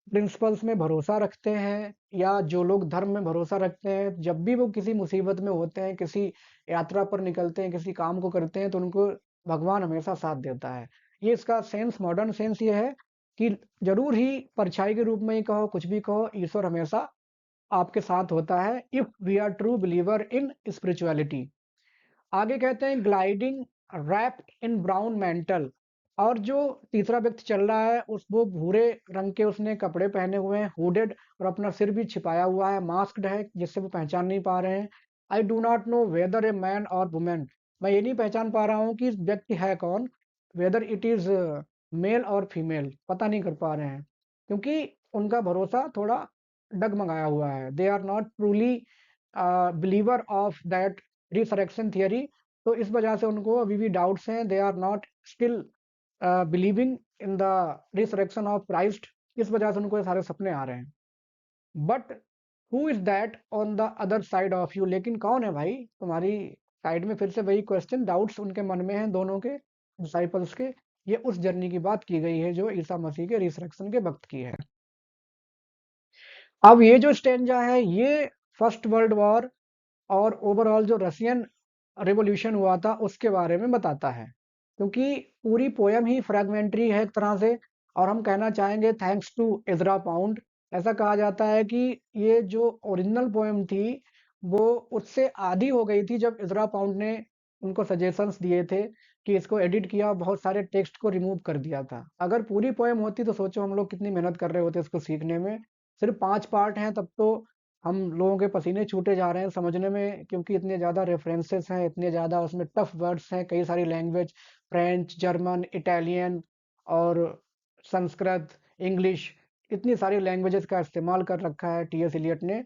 प्रिंसिपल्स में भरोसा रखते हैं, या जो लोग धर्म में भरोसा रखते हैं, जब भी वो किसी मुसीबत में होते हैं, किसी यात्रा पर निकलते हैं, किसी काम को करते हैं, तो उनको भगवान हमेशा साथ देता है। ये इसका सेंस, मॉडर्न सेंस ये है कि जरूर ही परछाई के रूप में ही कहो, कुछ भी कहो, ईश्वर हमेशा आपके साथ होता है, if we are true believer in spirituality. आगे कहते हैं gliding wrapped in brown mantle, और जो तीसरा व्यक्ति चल रहा है उस वो भूरे रंग के उसने कपड़े पहने हुए हैं, हुडेड, और अपना सिर भी छिपाया हुआ है, मास्क्ड है, जिससे वो पहचान नहीं पा रहे हैं। I do not know whether a man और वुमेन, मैं ये नहीं पहचान पा रहा हूँ कि इस व्यक्ति है कौन, वेदर इट इज मेल और फीमेल, पता नहीं कर पा रहे हैं, क्योंकि उनका भरोसा थोड़ा डगमगाया हुआ है। They are not truly believer of that resurrection theory, तो इस वजह से उनको अभी भी डाउट्स हैं, they are not still believing in the resurrection of Christ, इस वजह से उनको ये सारे सपने आ रहे हैं। But who is that on the other side of you, लेकिन कौन है भाई तुम्हारी साइड में? फिर से वही क्वेश्चन, डाउट्स उनके मन में हैं दोनों के डिसाइपल्स के। ये उस जर्नी की बात की गई है जो ईसा मसीह के रिसरेक्शन के वक्त की है। अब ये जो स्टेंजा है ये फर्स्ट वर्ल्ड वॉर और ओवरऑल जो रशियन रिवॉल्यूशन हुआ था उसके बारे में बताता है, क्योंकि पूरी पोयम ही फ्रैगमेंटरी है एक तरह से। और हम कहना चाहेंगे थैंक्स टू इज़रा पाउंड। ऐसा कहा जाता है कि ये जो ओरिजिनल पोयम थी वो उससे आधी हो गई थी जब इज़रा पाउंड ने उनको सजेशंस दिए थे कि इसको एडिट किया, बहुत सारे टेक्स्ट को रिमूव कर दिया था। अगर पूरी पोयम होती तो सोचो हम लोग कितनी मेहनत कर रहे होते इसको सीखने में। सिर्फ 5 पार्ट हैं तब तो हम लोगों के पसीने छूटे जा रहे हैं समझने में, क्योंकि इतने ज़्यादा रेफरेंसेस हैं, इतने ज़्यादा उसमें टफ वर्ड्स हैं, कई सारी लैंग्वेज, फ्रेंच, जर्मन, इटालियन और संस्कृत, इंग्लिश, इतनी सारी लैंग्वेजेस का इस्तेमाल कर रखा है टीएस इलियट ने।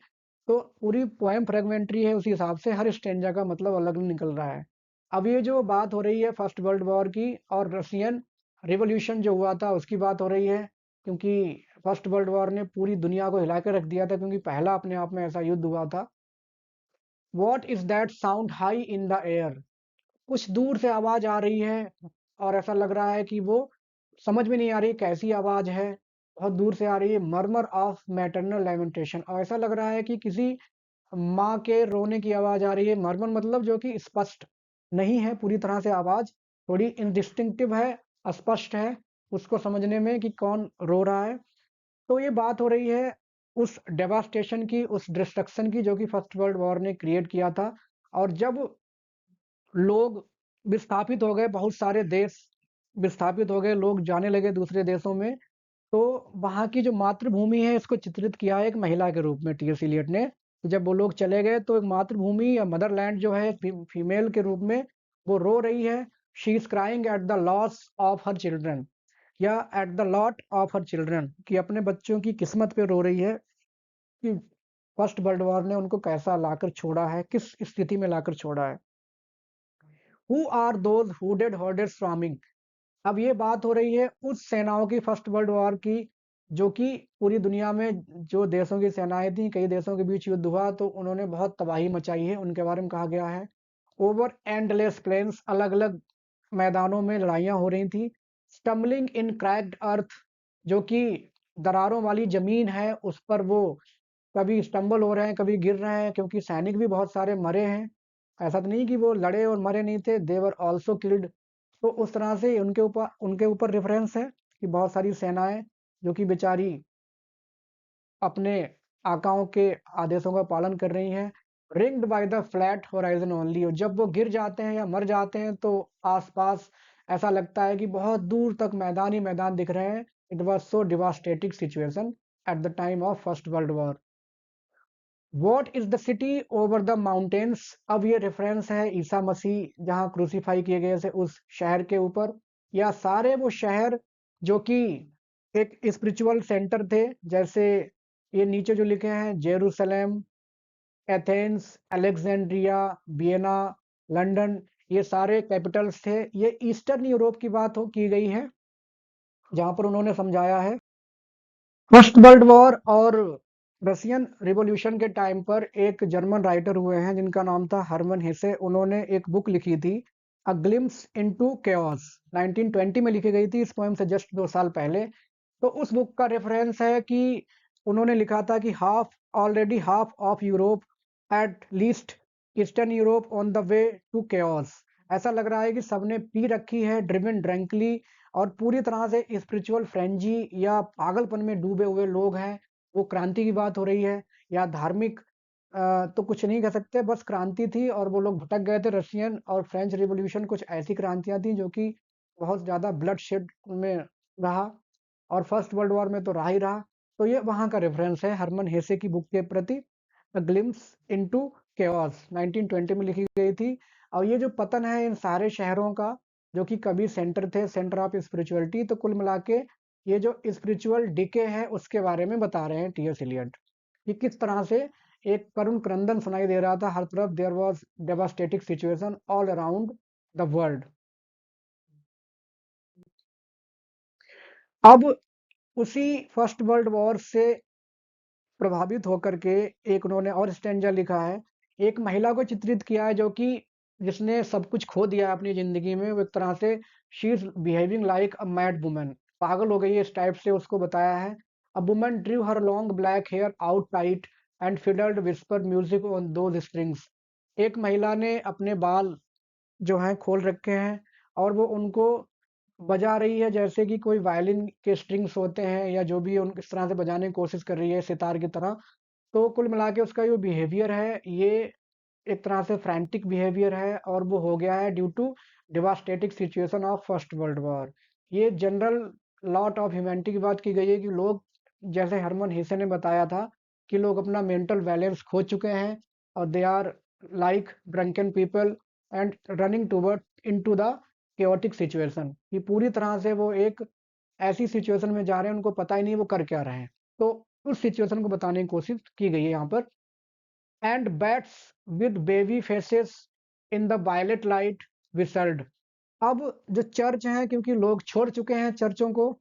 तो पूरी पोएम फ्रेगमेंटरी है, उसी हिसाब से हर स्टेंजा का मतलब अलग निकल रहा है। अब ये जो बात हो रही है फर्स्ट वर्ल्ड वॉर की और रशियन रिवॉल्यूशन जो हुआ था उसकी बात हो रही है, क्योंकि फर्स्ट वर्ल्ड वॉर ने पूरी दुनिया को हिला के रख दिया था, क्योंकि पहला अपने आप में ऐसा युद्ध हुआ था। What is that sound high in the air, कुछ दूर से आवाज आ रही है और ऐसा लग रहा है कि वो समझ में नहीं आ रही कैसी आवाज है, बहुत दूर से आ रही है। मर्मर ऑफ मैटरनल लैमेंटेशन, और ऐसा लग रहा है कि किसी माँ के रोने की आवाज आ रही है। मर्मर मतलब जो कि स्पष्ट नहीं है पूरी तरह से आवाज, थोड़ी इनडिस्टिंक्टिव है, अस्पष्ट है उसको समझने में कि कौन रो रहा है। तो ये बात हो रही है उस डेवास्टेशन की, उस डिस्ट्रक्शन की जो कि फर्स्ट वर्ल्ड वॉर ने क्रिएट किया था। और जब लोग विस्थापित हो गए, बहुत सारे देश विस्थापित हो गए, लोग जाने लगे दूसरे देशों में, तो वहाँ की जो मातृभूमि है इसको चित्रित किया है एक महिला के रूप में टीएस इलियट ने। जब वो लोग चले गए तो एक मातृभूमि या मदरलैंड जो है फीमेल के रूप में वो रो रही है। She is crying at the loss of her children, या at the lot of her children, कि अपने बच्चों की किस्मत पे रो रही है कि फर्स्ट वर्ल्ड वॉर ने उनको कैसा लाकर छोड़ा है, किस स्थिति में लाकर छोड़ा है। Who are those who did hoarded swarming, अब ये बात हो रही है उस सेनाओं की फर्स्ट वर्ल्ड वॉर की जो कि पूरी दुनिया में जो देशों की सेनाएं थी, कई देशों के बीच युद्ध हुआ तो उन्होंने बहुत तबाही मचाई है, उनके बारे में कहा गया है। ओवर एंडलेस प्लेन्स, अलग अलग मैदानों में लड़ाइयाँ हो रही थी। स्टम्बलिंग इन क्रैक्ड अर्थ, जो कि दरारों वाली ज़मीन है उस पर वो कभी स्टम्बल हो रहे हैं, कभी गिर रहे हैं, क्योंकि सैनिक भी बहुत सारे मरे हैं। ऐसा तो नहीं कि वो लड़े और मरे नहीं थे, दे वर आल्सो किल्ड। तो उस तरह से उनके ऊपर रेफरेंस है कि बहुत सारी सेनाएँ जो कि बेचारी अपने आकाओं के आदेशों का पालन कर रही हैं। Ringed by the flat horizon only, और जब वो गिर जाते हैं या मर जाते हैं तो आसपास ऐसा लगता है कि बहुत दूर तक मैदान ही मैदान दिख रहे हैं। It was so devastating situation at the time of first world war. What is the city over the mountains, अब ये रेफरेंस है ईसा मसीह जहां क्रूसीफाई किए गए थे उस शहर के ऊपर, या सारे वो शहर जो कि एक स्पिरिचुअल सेंटर थे, जैसे ये नीचे जो लिखे हैं Jerusalem, Athens, Alexandria, Vienna, London, ये सारे कैपिटल्स थे। ये ईस्टर्न यूरोप की बात हो की गई है जहां पर उन्होंने समझाया है। फर्स्ट वर्ल्ड वॉर और रशियन रिवॉल्यूशन के टाइम पर एक जर्मन राइटर हुए हैं जिनका नाम था हरमन हेसे। उन्होंने एक बुक लिखी थी अ ग्लिम्स इनटू केओस, 1920 में लिखी गई थी, इस पोएम से जस्ट 2 साल पहले। तो उस बुक का रेफरेंस है कि उन्होंने लिखा था कि half of Europe, at least Eastern Europe, on the way to chaos. ऐसा लग रहा है कि सबने पी रखी है, ड्रिवन ड्रंकली, और पूरी तरह से स्पिरिचुअल फ्रेंजी या पागलपन में डूबे हुए लोग हैं। वो क्रांति की बात हो रही है या धार्मिक, तो कुछ नहीं कह सकते, बस क्रांति थी और वो लोग भटक गए थे। रशियन और फ्रेंच रिवॉल्यूशन कुछ ऐसी क्रांतियां थी जो कि बहुत ज़्यादा ब्लड शेड में रहा, और फर्स्ट वर्ल्ड वॉर में तो रहा ही रहा। तो ये वहाँ का रेफरेंस है हरमन हेसे की बुक के प्रति, अ ग्लिम्स इनटू केओस, 1920 में लिखी गई थी। और ये जो पतन है इन सारे शहरों का जो कि कभी सेंटर थे, सेंटर ऑफ स्पिरिचुअलिटी, तो कुल मिला के ये जो स्पिरिचुअल डिके है उसके बारे में बता रहे हैं टीएस इलियट कि किस तरह से एक करुण क्रंदन सुनाई दे रहा था हर तरफ। There was devastating situation all around the world. अब उसी फर्स्ट वर्ल्ड वॉर से प्रभावित होकर के एक उन्होंने और स्टैंजा लिखा है। एक महिला को चित्रित किया है जो कि जिसने सब कुछ खो दिया है अपनी ज़िंदगी में, वो एक तरह से she is behaving like a mad woman, पागल हो गई है, इस टाइप से उसको बताया है। A woman drew her long black hair out tight and fiddled whisper music on those strings. एक महिला ने अपने बाल जो हैं खोल रखे हैं और वो उनको बजा रही है जैसे कि कोई वायलिन के स्ट्रिंग्स होते हैं या जो भी उन इस तरह से बजाने की कोशिश कर रही है सितार की तरह। तो कुल मिला के उसका जो बिहेवियर है ये एक तरह से फ्रैंटिक बिहेवियर है और वो हो गया है due to devastating situation of first world war. ये जनरल लॉट ऑफ ह्यूमैनिटी की बात की गई है कि लोग, जैसे हरमन हेसे ने बताया था, कि लोग अपना मेंटल बैलेंस खो चुके हैं और they are like drunken people and running toward into the chaotic situation, कि पूरी तरह से वो एक ऐसी सिचुएशन में जा रहे हैं उनको पता ही नहीं वो कर क्या रहे हैं। तो उस सिचुएशन को बताने की कोशिश की गई है यहाँ पर। And bats with baby faces in the violet light whistled. अब जो चर्च हैं, क्योंकि लोग छोड़ चुके हैं चर्चों को,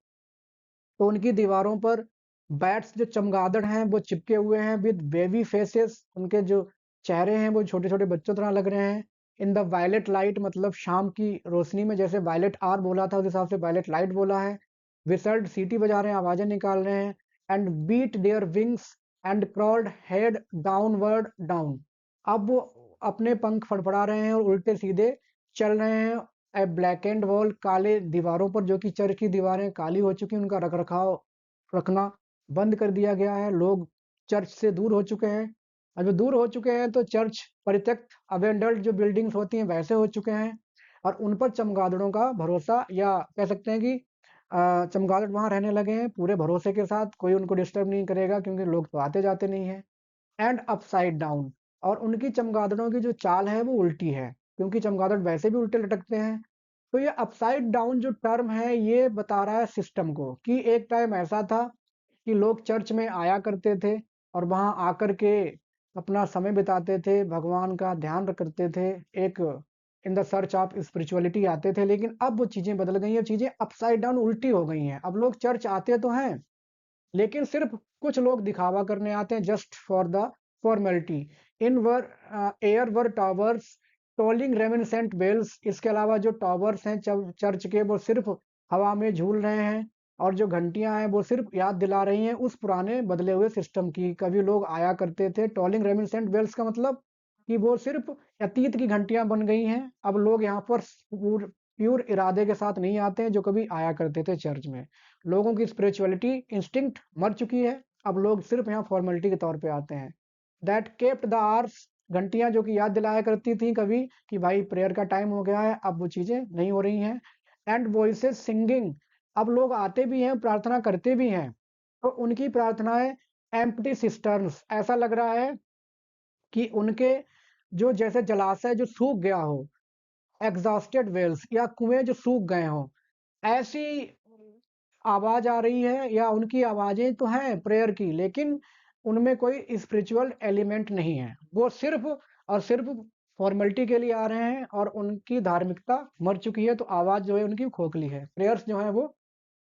तो उनकी दीवारों पर बैट्स जो चमगादड़ हैं वो चिपके हुए हैं विद बेबी फेसेस, उनके जो चेहरे हैं वो छोटे छोटे बच्चों तरह लग रहे हैं। इन द वायलेट लाइट मतलब शाम की रोशनी में, जैसे वायलेट आर बोला था उस हिसाब से वायलेट लाइट बोला है। विसर्ड सीटी बजा रहे हैं, आवाजें निकाल रहे हैं। And beat their wings and crawled head downward down. अब वो अपने पंख फड़फड़ा रहे हैं और उल्टे सीधे चल रहे हैं। ए ब्लैक एंड वॉल, काले दीवारों पर, जो कि चर्च की दीवारें काली हो चुकी हैं, उनका रख रखाव रखना बंद कर दिया गया है। लोग चर्च से दूर हो चुके हैं। अब जो दूर हो चुके हैं तो चर्च परित्यक्त अबेंडल्ड जो बिल्डिंग्स होती हैं वैसे हो चुके हैं और उन पर चमगादड़ों का भरोसा, या कह सकते हैं कि चमगादड़ वहां रहने लगे हैं पूरे भरोसे के साथ, कोई उनको डिस्टर्ब नहीं करेगा क्योंकि लोग तो आते जाते नहीं है। एंड अपसाइड डाउन, और उनकी चमगादड़ों की जो चाल है वो उल्टी है, क्योंकि चमगादड़ वैसे भी उल्टे लटकते हैं। तो ये अपसाइड डाउन जो टर्म है ये बता रहा है सिस्टम को, कि एक टाइम ऐसा था कि लोग चर्च में आया करते थे और वहां आकर के अपना समय बिताते थे, भगवान का ध्यान करते थे, एक in the search of spirituality आते थे। लेकिन अब वो चीजें बदल गई हैं, चीजें अपसाइड डाउन उल्टी हो गई हैं। अब लोग चर्च आते तो हैं लेकिन सिर्फ कुछ लोग दिखावा करने आते हैं, just for the formality. In were air were towers tolling reminiscent bells, इसके अलावा जो टावर्स हैं चर्च के वो सिर्फ हवा में झूल रहे हैं और जो घंटियां हैं वो सिर्फ याद दिला रही हैं उस पुराने बदले हुए सिस्टम की। कभी लोग आया करते थे, टोलिंग रेमिनिसेंट बेल्स का मतलब कि वो सिर्फ अतीत की घंटियां बन गई हैं। अब लोग यहाँ पर प्योर इरादे के साथ नहीं आते हैं जो कभी आया करते थे चर्च में। लोगों की स्पिरिचुअलिटी इंस्टिंक्ट मर चुकी है, अब लोग सिर्फ यहाँ फॉर्मेलिटी के तौर पे आते हैं। दैट केप्ट द आवर्स, घंटियां जो कि याद दिलाया करती थी कभी कि भाई प्रेयर का टाइम हो गया है, अब वो चीजें नहीं हो रही हैं। एंड वॉइसेस सिंगिंग, अब लोग आते भी हैं प्रार्थना करते भी हैं तो उनकी प्रार्थनाएं एम्प्टी सिस्टर्न्स, ऐसा लग रहा है कि उनके जो जैसे जलाशय जो सूख गया हो, एग्जॉस्टेड वेल्स या कुएं जो सूख गए हों, ऐसी आवाज आ रही है। या उनकी आवाजें तो हैं प्रेयर की लेकिन उनमें कोई स्पिरिचुअल एलिमेंट नहीं है, वो सिर्फ और सिर्फ फॉर्मेलिटी के लिए आ रहे हैं और उनकी धार्मिकता मर चुकी है, तो आवाज जो है उनकी खोखली है, प्रेयर्स जो है वो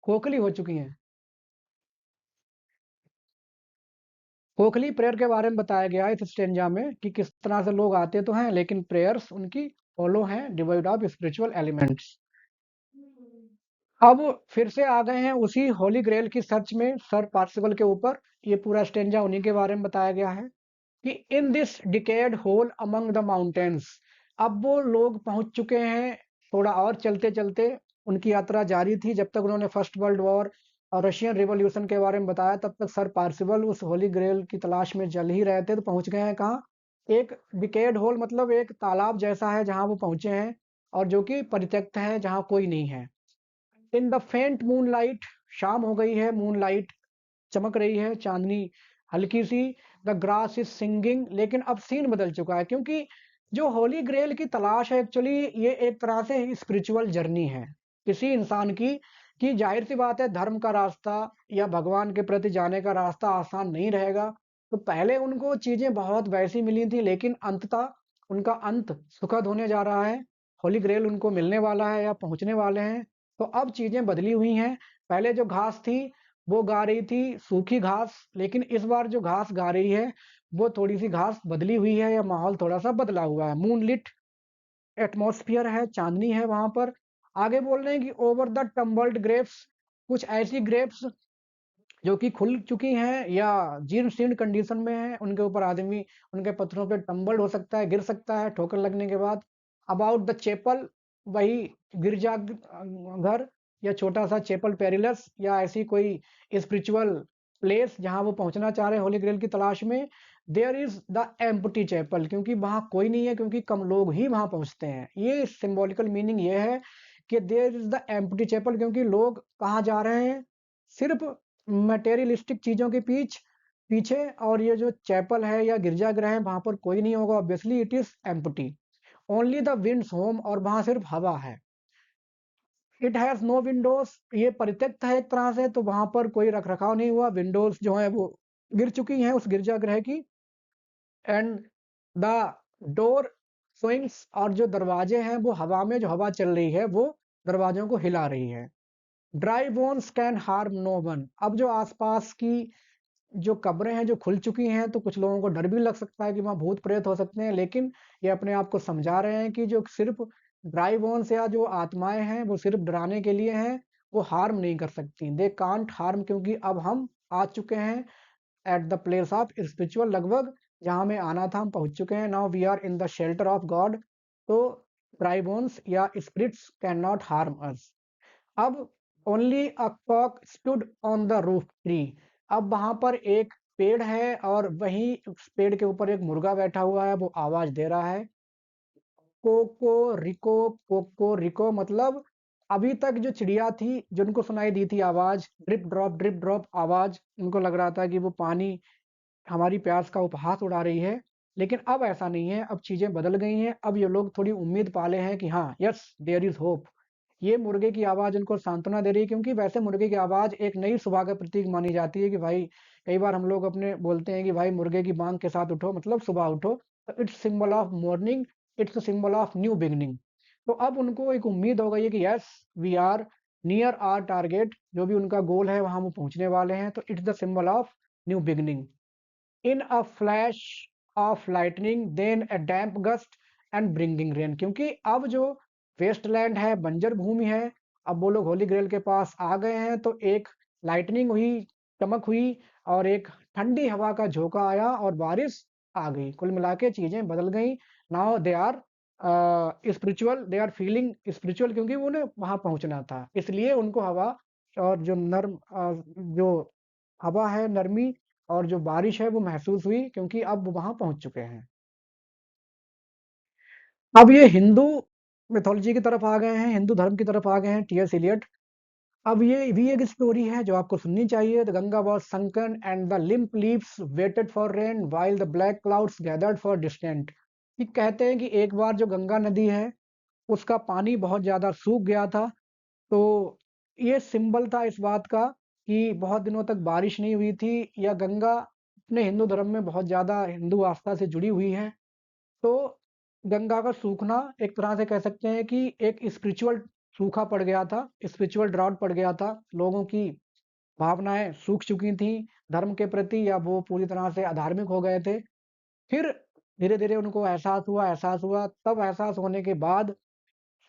खोखली हो चुकी हैं। खोखली प्रेयर के बारे में बताया गया है इस स्टेंजा में कि किस तरह से लोग आते तो हैं लेकिन प्रेयर्स उनकी फॉलो हैं डिवोइड ऑफ स्पिरिचुअल एलिमेंट्स। अब फिर से आ गए हैं उसी होली ग्रेल की सर्च में सर पार्सिबल के ऊपर। ये पूरा स्टेंजा उन्हीं के बारे में बताया गया है कि in this decayed hole among the mountains, अब वो लोग पहुंच चुके हैं। थोड़ा और चलते चलते उनकी यात्रा जारी थी, जब तक उन्होंने फर्स्ट वर्ल्ड वॉर और रशियन रिवॉल्यूशन के बारे में बताया तब तक सर पार्सिबल उस होली ग्रेल की तलाश में चल ही रहे थे। तो पहुंच गए हैं कहाँ, एक डिकेड होल मतलब एक तालाब जैसा है जहां वो पहुंचे हैं और जो कि परित्यक्त है, जहां कोई नहीं है। इन द फेंट मूनलाइट, शाम हो गई है, मूनलाइट चमक रही है, चांदनी हल्की सी। द ग्रास इज सिंगिंग, लेकिन अब सीन बदल चुका है क्योंकि जो होली ग्रेल की तलाश है एक्चुअली ये एक तरह से स्पिरिचुअल जर्नी है किसी इंसान की, कि जाहिर सी बात है धर्म का रास्ता या भगवान के प्रति जाने का रास्ता आसान नहीं रहेगा। तो पहले उनको चीजें बहुत वैसी मिली थी लेकिन अंततः उनका अंत सुखद होने जा रहा है। होली ग्रेल उनको मिलने वाला है या पहुंचने वाले हैं। तो अब चीजें बदली हुई हैं। पहले जो घास थी वो गा रही थी सूखी घास, लेकिन इस बार जो घास गा रही है वो थोड़ी सी घास बदली हुई है या माहौल थोड़ा सा बदला हुआ है। मूनलिट एटमॉस्फियर है, चांदनी है वहां पर। आगे बोल रहे हैं कि ओवर द टम्बल्ड ग्रेप्स, कुछ ऐसी ग्रेप्स जो कि खुल चुकी हैं या जीर्ण शीर्ण कंडीशन में है, उनके ऊपर आदमी उनके पत्थरों पे टम्बल्ड हो सकता है, गिर सकता है ठोकर लगने के बाद। अबाउट द चेपल, वही गिरजा घर या छोटा सा चेपल पेरिलस या ऐसी कोई स्पिरिचुअल प्लेस जहां वो पहुंचना चाह रहे हैं होली ग्रेल की तलाश में। There is the empty chapel, क्योंकि वहां कोई नहीं है, क्योंकि कम लोग ही वहां पहुंचते हैं। ये सिंबॉलिकल मीनिंग ये है कि there is the empty chapel, क्योंकि लोग कहाँ जा रहे हैं, सिर्फ मटेरियलिस्टिक चीजों के पीछे। और ये जो चैपल है या गिरजाघर है वहां पर कोई नहीं होगा, obviously it is empty. Only the winds home, और वहां सिर्फ हवा है। इट हैज नो विंडोज, ये परित्यक्त है एक तरह से, तो वहां पर कोई रख रखाव नहीं हुआ। विंडोज जो है वो गिर चुकी हैं उस गिरजागृह की। एंड द डोर स्विंग्स, और जो दरवाजे हैं वो हवा में, जो हवा चल रही है वो दरवाजों को हिला रही है। Dry bones can harm no one, अब जो आसपास की जो कब्रें हैं जो खुल चुकी हैं, तो कुछ लोगों को डर भी लग सकता है कि वहां भूत प्रेत हो सकते हैं, लेकिन ये अपने आप को समझा रहे हैं कि जो सिर्फ ड्राई बोन्स या जो आत्माएं हैं वो सिर्फ डराने के लिए हैं, वो हार्म नहीं कर सकती। दे कांट हार्म, क्योंकि अब हम आ चुके हैं at the place of spiritual, लगभग जहां हमें आना था हम पहुंच चुके हैं। Now we are in the shelter of God, तो ड्राई बोन्स या spirits cannot harm us. अब only a cock stood on the roof tree, अब वहां पर एक पेड़ है और वहीं उस पेड़ के ऊपर एक मुर्गा बैठा हुआ है, वो आवाज दे रहा है कोको रिको। कोको रिको मतलब अभी तक जो चिड़िया थी जिनको सुनाई दी थी आवाज, ड्रिप ड्रॉप आवाज, उनको लग रहा था कि वो पानी हमारी प्यास का उपहास उड़ा रही है। लेकिन अब ऐसा नहीं है, अब चीजें बदल गई हैं। अब ये लोग थोड़ी उम्मीद पाले हैं कि हाँ, यस देयर इज होप। ये मुर्गे की आवाज उनको सांत्वना दे रही है, क्योंकि वैसे मुर्गे की आवाज एक नई सुबह का प्रतीक मानी जाती है कि भाई, कई बार हम लोग अपने बोलते हैं कि भाई मुर्गे की बांग के साथ उठो, मतलब सुबह उठो, तो it's symbol of morning, it's symbol of new beginning. तो अब उनको एक उम्मीद हो गई है कि yes we are near our target, जो भी उनका गोल है वहां वो पहुंचने वाले हैं, तो it's the symbol of new beginning. In a flash of lightning then a damp gust and bringing rain, क्योंकि अब जो वेस्टलैंड है, बंजर भूमि है, अब वो लोग होली ग्रेल के पास आ गए हैं, तो एक लाइटनिंग हुई, चमक हुई, और एक ठंडी हवा का झोंका आया और बारिश आ गई। कुल मिला के चीजें बदल गई। Now they are spiritual, they are feeling spiritual, क्योंकि उन्हें वहां पहुंचना था, इसलिए उनको हवा और जो नर्म जो हवा है, नरमी, और जो बारिश है वो महसूस हुई, क्योंकि अब वो वहां पहुंच चुके हैं। अब ये हिंदू मिथोलॉजी की तरफ आ गए हैं, हिंदू धर्म की तरफ आ गए हैं, टीएस इलियट। अब ये भी एक स्टोरी है जो आपको सुननी चाहिए। The Ganga was sunken and the limp leaves waited for rain while the black clouds gathered for distant. ये कहते हैं कि एक बार जो गंगा नदी है उसका पानी बहुत ज्यादा सूख गया था, तो ये सिंबल था इस बात का कि बहुत दिनों तक बारिश नहीं हुई थी, या गंगा अपने हिंदू धर्म में बहुत ज्यादा हिंदू आस्था से जुड़ी हुई है। तो गंगा का सूखना एक तरह से कह सकते हैं कि एक स्पिरिचुअल सूखा पड़ गया था, स्पिरिचुअल ड्राउट पड़ गया था। लोगों की भावनाएं सूख चुकी थी धर्म के प्रति, या वो पूरी तरह से अधार्मिक हो गए थे। फिर धीरे धीरे उनको एहसास हुआ, तब एहसास होने के बाद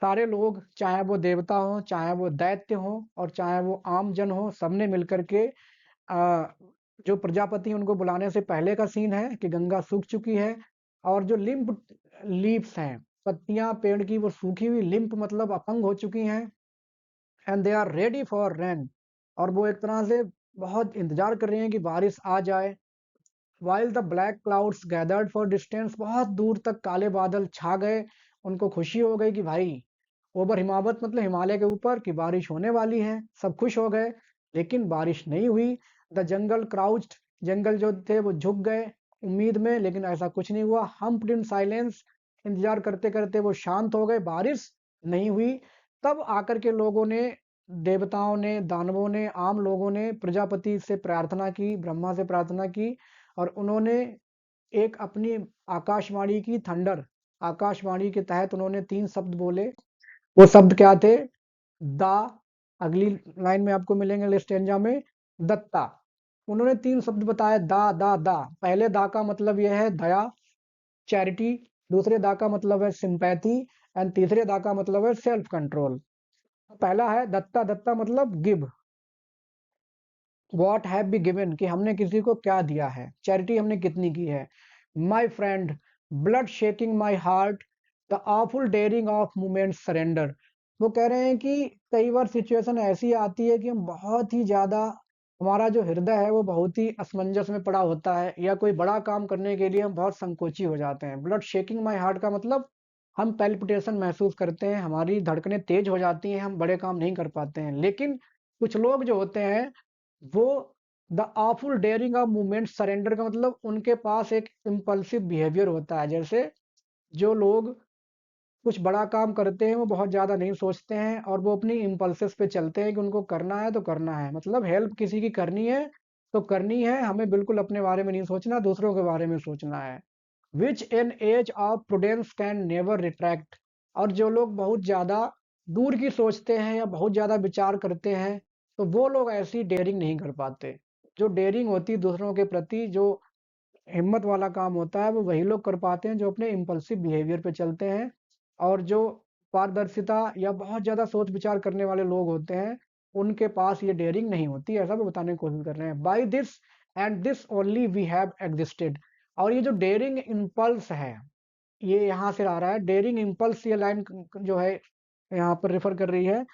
सारे लोग, चाहे वो देवता हो, चाहे वो दैत्य हो, और चाहे वो आम जन हो, सबने मिलकर के जो प्रजापति उनको बुलाने से पहले का सीन है कि गंगा सूख चुकी है, और जो लिम्प लीव्स हैं, पत्तियां पेड़ की वो सूखी हुई, लिम्प मतलब अपंग हो चुकी हैं, and they are ready for rain, और वो एक तरह से बहुत इंतजार कर रही हैं कि बारिश आ जाए। While the black clouds gathered for distance, बहुत दूर तक काले बादल छा गए। उनको खुशी हो गई कि भाई ओवर हिमावत मतलब हिमालय के ऊपर की बारिश होने वाली है, सब खुश हो गए। लेकिन बारिश नहीं हुई। द जंगल क्राउच्ड, जंगल जो थे वो झुक गए उम्मीद में, लेकिन ऐसा कुछ नहीं हुआ। हम्प्ड इन साइलेंस, इंतजार करते करते वो शांत हो गए, बारिश नहीं हुई। तब आकर के लोगों ने, देवताओं ने, दानवों ने, आम लोगों ने प्रजापति से प्रार्थना की, ब्रह्मा से प्रार्थना की, और उन्होंने एक अपनी आकाशवाणी की, थंडर आकाशवाणी के तहत उन्होंने 3 शब्द बोले। वो शब्द क्या थे? दा, अगली लाइन में आपको मिलेंगे अगले स्टेंजा में दत्ता। उन्होंने 3 शब्द बताए दा, दा, दा। पहले दा का मतलब यह है दया, चैरिटी। दूसरे दा का मतलब है सिंपैथी एंड तीसरे दा का मतलब है सेल्फ कंट्रोल। पहला है दत्ता, दत्ता मतलब give, what have be given कि हमने किसी को क्या दिया है, चैरिटी हमने कितनी की है। My friend, blood shaking my heart, the awful daring of movement surrender. वो कह रहे हैं कि कई बार सिचुएशन ऐसी आती है कि हम बहुत ही ज्यादा, हमारा जो हृदय है वो बहुत ही असमंजस में पड़ा होता है, या कोई बड़ा काम करने के लिए हम बहुत संकोची हो जाते हैं। ब्लड शेकिंग माय हार्ट का मतलब हम पैल्पिटेशन महसूस करते हैं, हमारी धड़कनें तेज हो जाती हैं, हम बड़े काम नहीं कर पाते हैं। लेकिन कुछ लोग जो होते हैं वो the awful daring of movement surrender का मतलब उनके पास एक इम्पल्सिव बिहेवियर होता है। जैसे जो लोग कुछ बड़ा काम करते हैं वो बहुत ज़्यादा नहीं सोचते हैं और वो अपनी इम्पल्सेस पे चलते हैं कि उनको करना है तो करना है। मतलब हेल्प किसी की करनी है तो करनी है, हमें बिल्कुल अपने बारे में नहीं सोचना, दूसरों के बारे में सोचना है। Which an age of prudence can never retract. और जो लोग बहुत ज़्यादा दूर की सोचते हैं या बहुत ज़्यादा विचार करते हैं तो वो लोग ऐसी डेयरिंग नहीं कर पाते। जो डेयरिंग होती है दूसरों के प्रति, जो हिम्मत वाला काम होता है वो वही लोग कर पाते हैं जो अपने इम्पल्सिव बिहेवियर पे चलते हैं। और जो पारदर्शिता या बहुत ज़्यादा सोच विचार करने वाले लोग होते हैं उनके पास ये डेयरिंग नहीं होती, ऐसा वो बताने की कोशिश कर रहे हैं। By this and this only we have existed. और ये जो डेयरिंग इम्पल्स है ये यहाँ से आ रहा है। डेयरिंग इम्पल्स ये लाइन जो है यहाँ पर रेफर कर रही है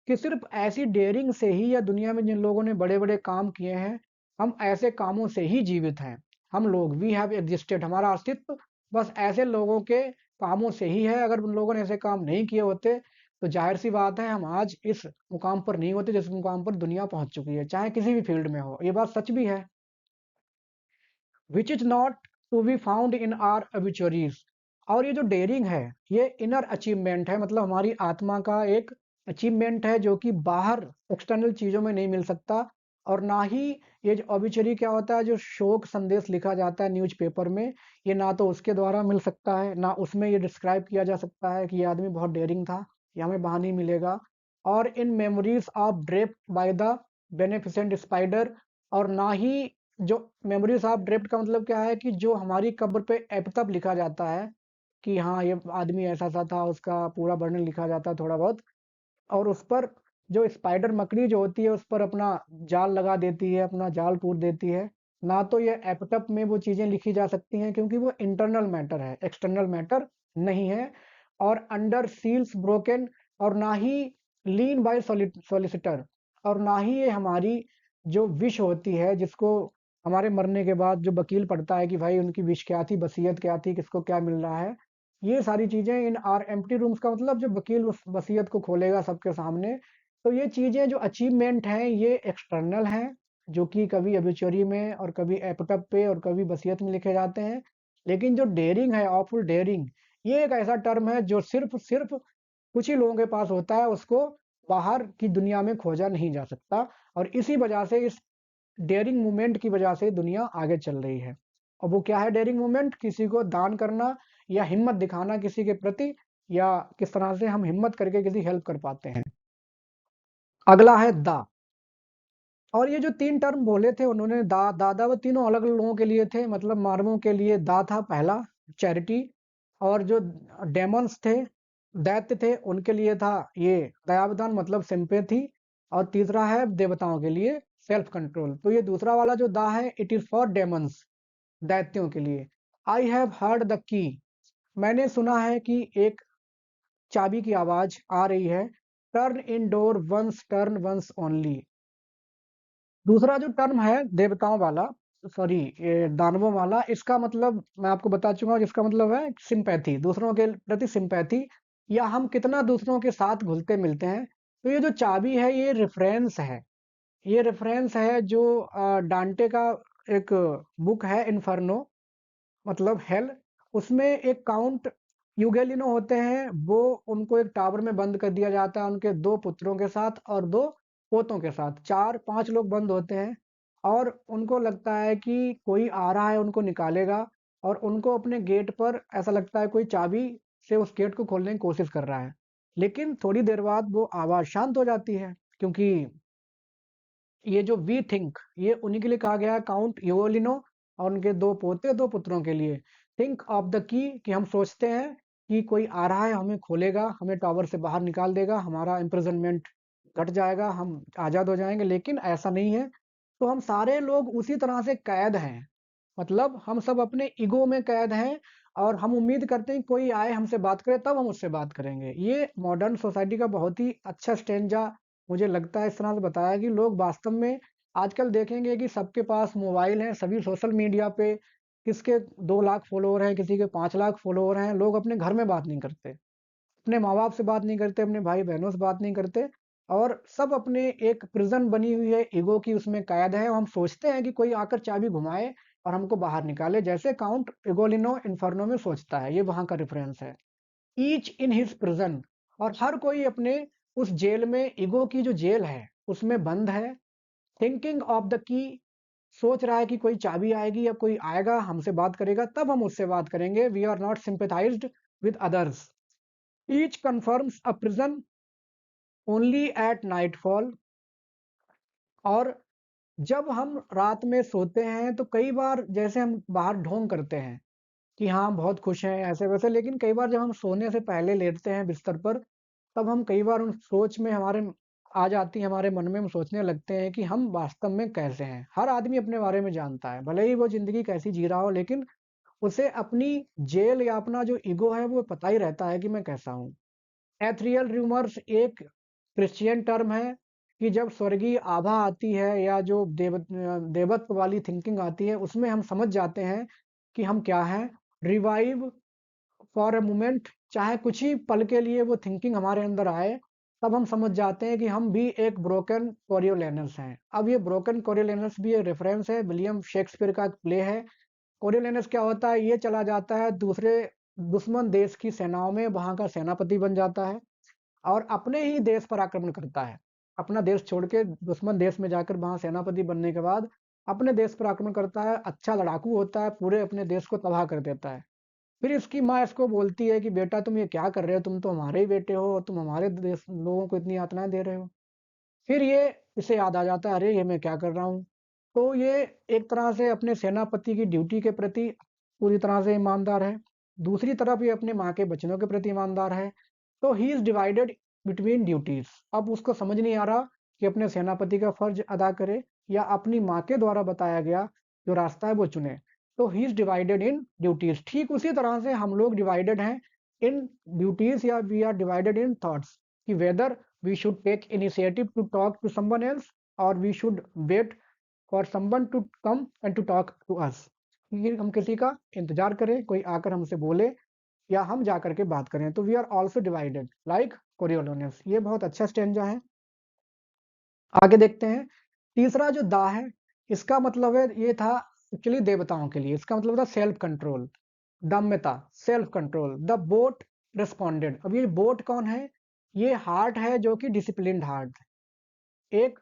कि सिर्फ ऐसी डेयरिंग से ही, या दुनिया में जिन लोगों ने बड़े बड़े काम किए हैं, हम ऐसे कामों से ही जीवित हैं। हम लोग वी हैव एग्जिस्टेड, हमारा अस्तित्व बस ऐसे लोगों के कामों से ही है। अगर उन लोगों ने ऐसे काम नहीं किए होते तो जाहिर सी बात है हम आज इस मुकाम पर नहीं होते जिस मुकाम पर दुनिया पहुंच चुकी है, चाहे किसी भी फील्ड में हो। ये बात सच भी है। Which is not to be found in our obituaries। और ये जो डेयरिंग है ये इनर अचीवमेंट है, मतलब हमारी आत्मा का एक अचीवमेंट है जो कि बाहर एक्सटर्नल चीज़ों में नहीं मिल सकता। और ना ही ये जो ऑबिचरी क्या होता है, जो शोक संदेश लिखा जाता है न्यूज़पेपर में, ये ना तो उसके द्वारा मिल सकता है, ना उसमें ये डिस्क्राइब किया जा सकता है कि ये आदमी बहुत डेयरिंग था, ये हमें वहाँ नहीं मिलेगा। और in memories of draped by the beneficent spider. और ना ही जो मेमोरीज ऑफ ड्रिफ्ट का मतलब क्या है कि जो हमारी कब्र पे एपितप लिखा जाता है कि हाँ ये आदमी ऐसा सा था, उसका पूरा वर्णन लिखा जाता है थोड़ा बहुत। और उस पर जो स्पाइडर मकड़ी जो होती है उस पर अपना जाल लगा देती है, अपना जाल पूर देती है। ना तो ये एपिटप में वो चीज़ें लिखी जा सकती हैं क्योंकि वो इंटरनल मैटर है, एक्सटर्नल मैटर नहीं है। और अंडर सील्स ब्रोकन, और ना ही लीन बाय सॉलिसिटर। और ना ही ये हमारी जो विश होती है जिसको हमारे मरने के बाद जो वकील पढ़ता है कि भाई उनकी विश क्या थी, वसीयत क्या थी, किसको क्या मिल रहा है। ये सारी चीज़ें इन आर एम्प्टी रूम्स का मतलब जब वकील उस वसीयत को खोलेगा सबके सामने, तो ये चीज़ें जो अचीवमेंट हैं ये एक्सटर्नल हैं, जो कि कभी obituary में और कभी एपिटप पे और कभी वसीयत में लिखे जाते हैं। लेकिन जो डेयरिंग है, ऑफुल डेयरिंग, ये एक ऐसा टर्म है जो सिर्फ सिर्फ कुछ ही लोगों के पास होता है, उसको बाहर की दुनिया में खोजा नहीं जा सकता। और इसी वजह से इस डेयरिंग मूवमेंट की वजह से दुनिया आगे चल रही है। और वो क्या है डेयरिंग मूवमेंट? किसी को दान करना या हिम्मत दिखाना किसी के प्रति, या किस तरह से हम हिम्मत करके किसी हेल्प कर पाते हैं। अगला है दा। और ये जो 3 टर्म बोले थे उन्होंने दा, दादा, वो तीनों अलग-अलग लोगों के लिए थे। मतलब मानवों के लिए दा था पहला, चैरिटी। और जो डेमॉन्स थे, दैत्य थे, उनके लिए था ये दयावदान मतलब सिम्पैथी। और तीसरा है देवताओं के लिए सेल्फ कंट्रोल। तो ये दूसरा वाला जो दा है इट इज़ फॉर डेमॉन्स, दैत्यों के लिए। I have heard the key, मैंने सुना है कि एक चाबी की आवाज़ आ रही है। Turn in door once, turn once only. दूसरा जो टर्म है देवताओं वाला, सॉरी ये दानवों वाला, इसका मतलब मैं आपको बता चुका हूँ। इसका मतलब है सिंपैथी, दूसरों के प्रति सिंपैथी, या हम कितना दूसरों के साथ घुलते मिलते हैं। तो ये जो चाबी है ये रेफरेंस है, ये रेफरेंस है जो डांटे का एक बुक है इन्फर्नो, मतलब हेल। उसमें एक काउंट यूगेलिनो होते हैं, वो उनको एक टावर में बंद कर दिया जाता है उनके 2 पुत्रों के साथ और 2 पोतों के साथ। 4-5 लोग बंद होते हैं और उनको लगता है कि कोई आ रहा है उनको निकालेगा। और उनको अपने गेट पर ऐसा लगता है कोई चाबी से उस गेट को खोलने की कोशिश कर रहा है। लेकिन थोड़ी देर बाद वो आवाज़ शांत हो जाती है क्योंकि ये जो वी थिंक ये उन्हीं के लिए कहा गया है, काउंट यूगोलिनो और उनके 2 पोते 2 पुत्रों के लिए। थिंक ऑफ द की कि हम सोचते हैं कि कोई आ रहा है, हमें खोलेगा, हमें टावर से बाहर निकाल देगा, हमारा इम्प्रिजनमेंट घट जाएगा, हम आज़ाद हो जाएँगे, लेकिन ऐसा नहीं है। तो हम सारे लोग उसी तरह से कैद हैं। मतलब हम सब अपने ईगो में कैद हैं और हम उम्मीद करते हैं कोई आए हमसे बात करे तब हम उससे बात करेंगे। ये मॉडर्न सोसाइटी का बहुत ही अच्छा स्टेंजा मुझे लगता है इस तरह से बताया कि लोग वास्तव में आजकल देखेंगे कि सबके पास मोबाइल है, सभी सोशल मीडिया पे किसके 2 लाख फॉलोवर हैं, किसी के 5 लाख फॉलोवर हैं, लोग अपने घर में बात नहीं करते। अपने माँ-बाप से बात नहीं करते, अपने भाई-बहनों से बात नहीं करते और सब अपने एक प्रिज़न बनी हुई है, ईगो की उसमें कैद है और हम सोचते हैं कि कोई आकर चाबी घुमाए और हमको बाहर निकाले, जैसे काउंट ugolino इन्फर्नो में सोचता है, ये वहाँ का रेफ़रेंस है। ईच इन हिज़ प्रिज़न और हर कोई अपने उस जेल में ईगो की जो जेल है, उसमें बंद है। थिंकिंग ऑफ द की सोच रहा है कि कोई चाबी आएगी या कोई आएगा, हमसे बात करेगा, तब हम उससे बात करेंगे। We are not sympathized with others. Each confirms a prison only at nightfall और जब हम रात में सोते हैं तो कई बार जैसे हम बाहर ढोंग करते हैं कि हाँ बहुत खुश हैं ऐसे-वैसे, लेकिन कई बार जब हम सोने से पहले लेटते हैं बिस्तर पर, तब हम कई बार उन सोच में हमारे आ जाती है, हमारे मन में हम सोचने लगते हैं कि हम वास्तव में कैसे हैं। हर आदमी अपने बारे में जानता है, भले ही वो ज़िंदगी कैसी जी रहा हो, लेकिन उसे अपनी जेल या अपना जो ईगो है वो पता ही रहता है कि मैं कैसा हूँ। एथरियल रूमर्स एक क्रिश्चियन टर्म है कि जब स्वर्गीय आभा आती है या जो देवत्व वाली थिंकिंग आती है, उसमें हम समझ जाते हैं कि हम क्या हैं। रिवाइव फॉर अ मोमेंट, चाहे कुछ ही पल के लिए वो थिंकिंग हमारे अंदर आए, तब हम समझ जाते हैं कि हम भी एक ब्रोकन कोरियोलेनस हैं। अब ये ब्रोकन कोरियोलेनस भी एक रेफरेंस है, विलियम शेक्सपियर का एक प्ले है। कोरियोलेनस क्या होता है, ये चला जाता है दूसरे दुश्मन देश की सेनाओं में, वहाँ का सेनापति बन जाता है और अपने ही देश पर आक्रमण करता है। अपना देश छोड़ के दुश्मन देश में जाकर वहाँ सेनापति बनने के बाद अपने देश पर आक्रमण करता है, अच्छा लड़ाकू होता है, पूरे अपने देश को तबाह कर देता है। फिर इसकी माँ इसको बोलती है कि बेटा तुम ये क्या कर रहे हो? तुम तो हमारे ही बेटे हो, तुम हमारे देश लोगों को इतनी यातनाएँ दे रहे हो। फिर ये इसे याद आ जाता है, अरे ये मैं क्या कर रहा हूँ? तो ये एक तरह से अपने सेनापति की ड्यूटी के प्रति पूरी तरह से ईमानदार है। दूसरी तरफ ये अपने माँ के वचनों के प्रति ईमानदार है। तो he is divided between duties. अब उसको समझ नहीं आ रहा कि अपने सेनापति का फ़र्ज़ अदा करे या अपनी माँ के द्वारा बताया गया जो रास्ता है वो चुने। तो he is divided in duties. ठीक उसी तरह से हम लोग डिवाइडेड हैं इन ड्यूटीज़ या we are divided in thoughts कि whether we should take initiative to talk to someone else or we should wait for someone to come and to talk to us। ये हम किसी का इंतजार करें, कोई आकर हमसे बोले या हम जाकर के बात करें। तो we are also divided like Coriolanus. ये बहुत अच्छा स्टेंजा है। आगे देखते हैं। तीसरा जो दा है, इसका मतलब है ये था एक्चुअली देवताओं के लिए। इसका मतलब था सेल्फ कंट्रोल, दम्यता, self control. The boat responded. अब ये बोट कौन है? ये हार्ट है जो कि डिसिप्लिन्ड हार्ट। एक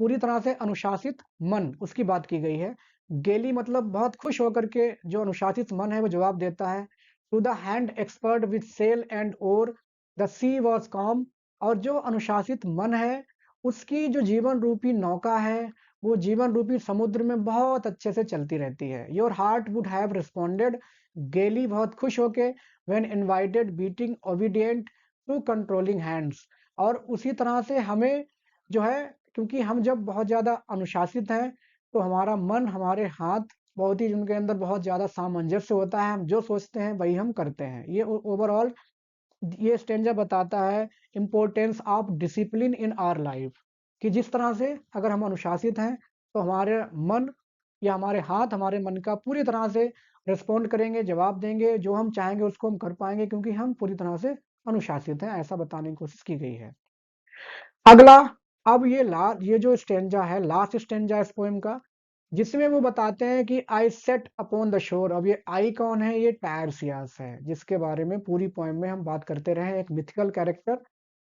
पूरी तरह से अनुशासित मन, उसकी बात की गई है। गेली मतलब बहुत खुश होकर के जो अनुशासित मन है वो जवाब देता है। To the hand expert with sail and oar the sea was calm. और जो अनुशासित मन है उसकी जो जीवन रूपी नौका है वो जीवन रूपी समुद्र में बहुत अच्छे से चलती रहती है। Your heart would have responded gaily, बहुत खुश होके, when invited beating obedient to controlling hands. और उसी तरह से हमें जो है, क्योंकि हम जब बहुत ज़्यादा अनुशासित हैं, तो हमारा मन, हमारे हाथ बहुत ही उनके अंदर बहुत ज़्यादा सामंजस्य होता है। हम जो सोचते हैं वही हम करते हैं। ये ओवरऑल ये स्टेंजा बताता है importance of discipline in our life कि जिस तरह से अगर हम अनुशासित हैं तो हमारे मन या हमारे हाथ हमारे मन का पूरी तरह से रिस्पॉन्ड करेंगे, जवाब देंगे, जो हम चाहेंगे उसको हम कर पाएंगे क्योंकि हम पूरी तरह से अनुशासित हैं, ऐसा बताने की कोशिश की गई है। अगला, अब ये जो स्टेंजा है, लास्ट स्टेंजा इस पोएम का, जिसमें वो बताते हैं कि आई सेट अपॉन द शोर। अब ये आई कौन है? ये टायरसियास है, जिसके बारे में पूरी पोएम में हम बात करते रहे हैं। एक मिथिकल कैरेक्टर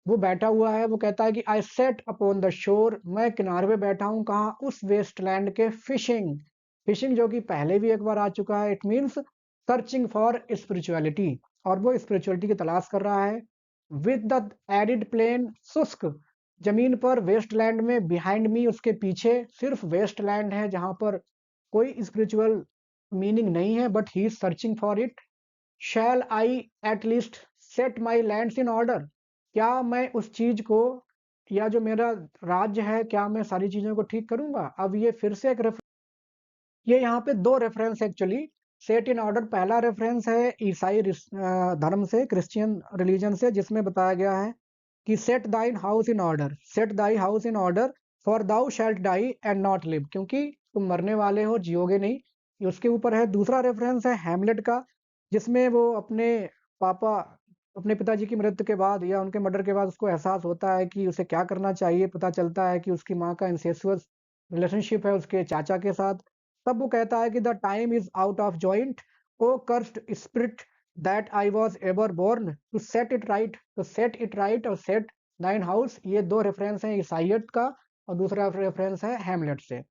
वो बैठा हुआ है, वो कहता है कि आई सेट अपॉन द शोर, मैं किनारे पे बैठा हूँ। कहाँ? उस वेस्टलैंड के। फिशिंग, फिशिंग जो कि पहले भी एक बार आ चुका है। It means searching for spirituality, और वो स्पिरिचुअलिटी की तलाश कर रहा है। विद द एरिड प्लेन, शुष्क जमीन पर वेस्टलैंड में बिहाइंड मी, उसके पीछे सिर्फ वेस्टलैंड है जहां पर कोई स्पिरिचुअल मीनिंग नहीं है, but he is searching for it. Shall I at least set my lands in order, क्या मैं उस चीज को, या जो मेरा राज्य है, क्या मैं सारी चीजों को ठीक करूंगा। अब ये फिर से एक ये यहाँ पे दो reference actually, set in order पहला रेफरेंस है ईसाई धर्म से, क्रिश्चियन रिलीजन से, जिसमें बताया गया है कि set thine house in order, set thy house in order for thou shalt die and not live, क्योंकि तुम मरने वाले हो, जियोगे नहीं। ये उसके ऊपर है। दूसरा रेफरेंस है हैमलेट का, जिसमें वो अपने पापा, अपने पिताजी की मृत्यु के बाद या उनके मर्डर के बाद उसको एहसास होता है कि उसे क्या करना चाहिए। पता चलता है कि उसकी माँ का इंसेस्युअस रिलेशनशिप है उसके चाचा के साथ। तब वो कहता है कि the time is out of joint, O cursed spirit that I was ever born to set it right, तो सेट इट राइट और सेट नाइन हाउस, ये दो रेफरेंस हैं ईसाइयत का, और दूसरा रेफरेंस है हैमलेट से।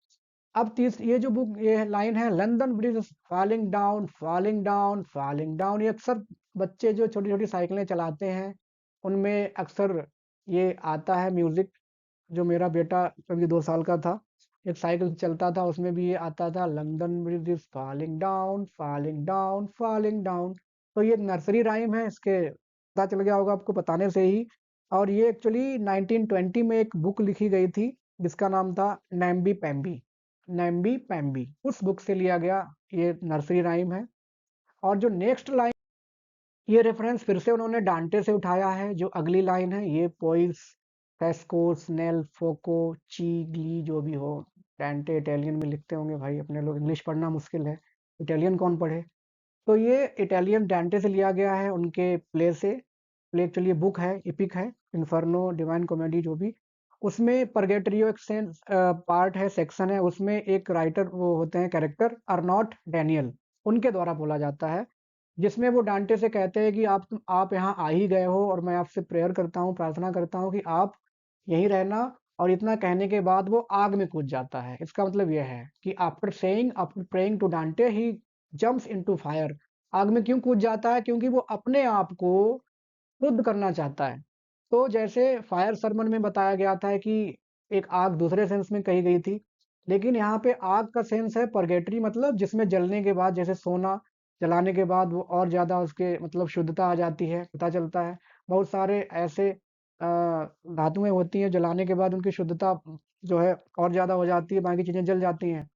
अब ये जो बुक, ये लाइन है London bridge falling down falling down falling down, ये अक्सर बच्चे जो छोटी छोटी साइकिलें चलाते हैं उनमें अक्सर ये आता है म्यूजिक। जो मेरा बेटा कभी 2 साल का था, एक साइकिल चलता था, उसमें भी ये आता था London bridge is falling down falling down falling down. तो ये नर्सरी राइम है, इसके पता चल गया होगा आपको बताने से ही। और ये एक्चुअली 1920 में एक बुक लिखी गई थी जिसका नाम था नैम्बी पैम्बी, नैम्बी पैम्बी, उस बुक से लिया गया ये नर्सरी राइम है। और जो नेक्स्ट लाइन, ये रेफरेंस फिर से उन्होंने डांटे से उठाया है। जो अगली लाइन है ये पोइस फेस्को स्नेल फोको चीगली, जो भी हो, डांटे इटालियन में लिखते होंगे भाई अपने लोग, इंग्लिश पढ़ना मुश्किल है, इटालियन कौन पढ़े। तो ये इटालियन डांटे से लिया गया है, उनके प्ले से। प्ले एक्चुअली बुक है, इपिक है, इन्फर्नो डिवाइन कॉमेडी जो भी। उसमें परगेटरियो एक पार्ट है, सेक्शन है, उसमें एक राइटर वो होते हैं कैरेक्टर अर्नॉट डैनियल, उनके द्वारा बोला जाता है, जिसमें वो डांटे से कहते हैं कि आप यहाँ आ ही गए हो और मैं आपसे प्रेयर करता हूँ, प्रार्थना करता हूँ कि आप यहीं रहना। और इतना कहने के बाद वो आग में कूद जाता है। इसका मतलब यह है कि आफ्टर प्रेइंग टू डांटे ही जंप्स इनटू फायर। आग में क्यों कूद जाता है? क्योंकि वो अपने आप को शुद्ध करना चाहता है। तो जैसे फायर सरमन में बताया गया था कि एक आग दूसरे सेंस में कही गई थी, लेकिन यहाँ पे आग का सेंस है पर्गेटरी, मतलब जिसमें जलने के बाद, जैसे सोना जलाने के बाद वो और ज़्यादा उसके मतलब शुद्धता आ जाती है, पता चलता है। बहुत सारे ऐसे धातुएं होती हैं जलाने के बाद उनकी शुद्धता जो है और ज़्यादा हो जाती है, बाकी चीज़ें जल जाती हैं।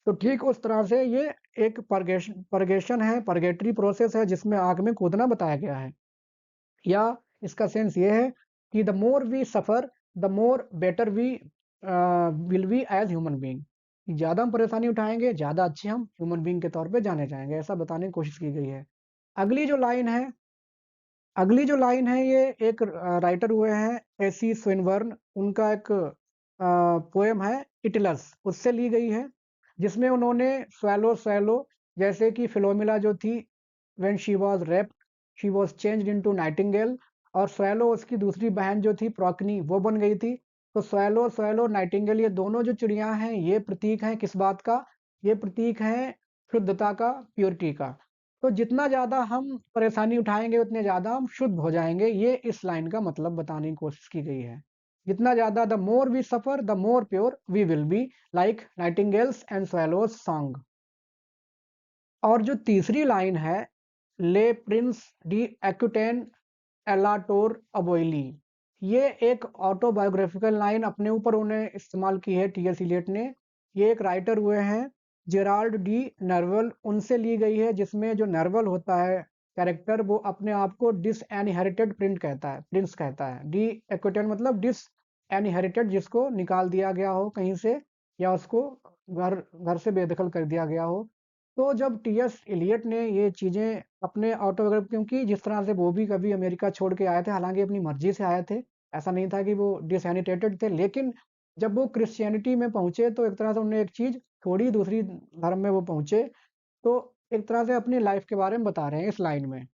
तो ठीक उस तरह से ये एक परगेशन है, पर्गेटरी प्रोसेस है, जिसमें आग में कूदना बताया गया है। या इसका सेंस ये है कि the more we suffer the more better we will be as human being. ज़्यादा हम परेशानी उठाएंगे, ज़्यादा अच्छे हम ह्यूमन बीइंग के तौर पे जाने जाएंगे, ऐसा बताने की कोशिश की गई है। अगली जो लाइन है अगली जो लाइन है ये एक राइटर हुए हैं एसी स्विनबर्न, उनका एक पोएम है इटलस, उससे ली गई है, जिसमें उन्होंने स्वैलो स्वैलो, जैसे कि फिलोमिला जो थी, when she was raped she was changed into Nightingale, और स्वैलो उसकी दूसरी बहन जो थी प्रोकनी, वो बन गई थी। तो स्वैलो स्वैलो नाइटिंगेल, ये दोनों जो चिड़िया हैं ये प्रतीक हैं किस बात का? ये प्रतीक हैं शुद्धता का, प्योरिटी का। तो जितना ज़्यादा हम परेशानी उठाएँगे उतने ज़्यादा हम शुद्ध हो जाएँगे, ये इस लाइन का मतलब बताने की कोशिश की गई है। जितना ज़्यादा the more we suffer the more pure we will be, like nightingales and swallows song. और जो तीसरी लाइन है, ले प्रिंस डी एक्विटेन एला टोर अबोइली, ये एक ऑटोबायोग्राफिकल लाइन अपने ऊपर उन्हें इस्तेमाल की है टी एस इलियट ने। ये एक राइटर हुए हैं जेराल्ड डी नर्वल, उनसे ली गई है, जिसमें जो नर्वल होता है कैरेक्टर, वो अपने आप को डिसएनहेरिटेड प्रिंस कहता है। डी एक्विटेन मतलब डिस एनहेरिटेड, जिसको निकाल दिया गया हो कहीं से, या उसको घर घर से बेदखल कर दिया गया हो। तो जब टी एस इलियट ने ये चीज़ें अपने ऑटोबायोग्राफी, क्योंकि जिस तरह से वो भी कभी अमेरिका छोड़ के आए थे, हालांकि अपनी मर्जी से आए थे, ऐसा नहीं था कि वो डिसएनिटेटेड थे, लेकिन जब वो क्रिश्चियनिटी में पहुंचे तो एक तरह से उन्होंने एक चीज़ छोड़ी, दूसरी धर्म में वो पहुंचे। तो एक तरह से अपनी लाइफ के बारे में बता रहे हैं इस लाइन में।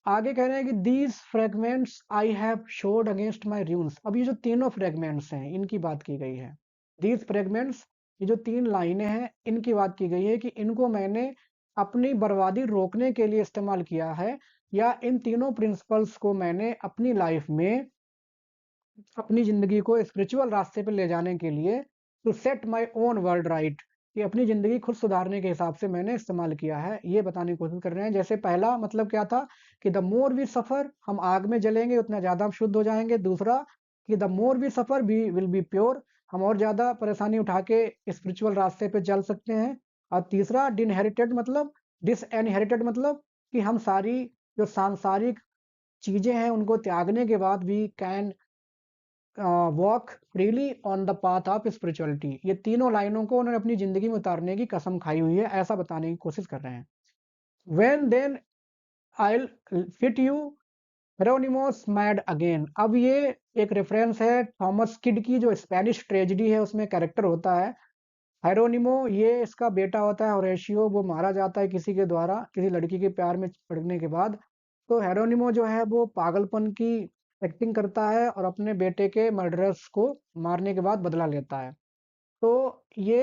आगे कह रहे हैं कि these fragments I have shored against my ruins. अब ये जो तीनों फ्रेगमेंट्स हैं इनकी बात की गई है। दीज फ्रेगमेंट्स, ये जो 3 लाइनें हैं इनकी बात की गई है कि इनको मैंने अपनी बर्बादी रोकने के लिए इस्तेमाल किया है, या इन तीनों प्रिंसिपल्स को मैंने अपनी लाइफ में अपनी ज़िंदगी को स्पिरिचुअल रास्ते पे ले जाने के लिए to set my own world right, कि अपनी ज़िंदगी खुद सुधारने के हिसाब से मैंने इस्तेमाल किया है, ये बताने की कोशिश कर रहे हैं। जैसे पहला मतलब क्या था कि द मोर वी सफ़र, हम आग में जलेंगे उतना ज़्यादा हम शुद्ध हो जाएँगे। दूसरा कि the more we suffer we will be pure, हम और ज़्यादा परेशानी उठा के स्पिरिचुअल रास्ते पे चल सकते हैं। और तीसरा डिसइनहेरिटेड मतलब कि हम सारी जो सांसारिक चीज़ें हैं उनको त्यागने के बाद भी can walk freely on the path of spirituality. ये तीनों लाइनों को उन्होंने अपनी ज़िंदगी में उतारने की कसम खाई हुई है, ऐसा बताने की कोशिश कर रहे हैं। When then I'll fit you Hieronymo's mad again. अब ये एक रेफरेंस है थॉमस किड की, जो स्पेनिश ट्रेजेडी है उसमें कैरेक्टर होता है हेरोनिमो, ये इसका बेटा होता है होरेशियो, वो मारा जाता है किसी के द्वारा, किसी लड़की के प्यार में पड़ने के बाद। तो हेरोनिमो जो है वो पागलपन की एक्टिंग करता है और अपने बेटे के मर्डरर्स को मारने के बाद बदला लेता है। तो ये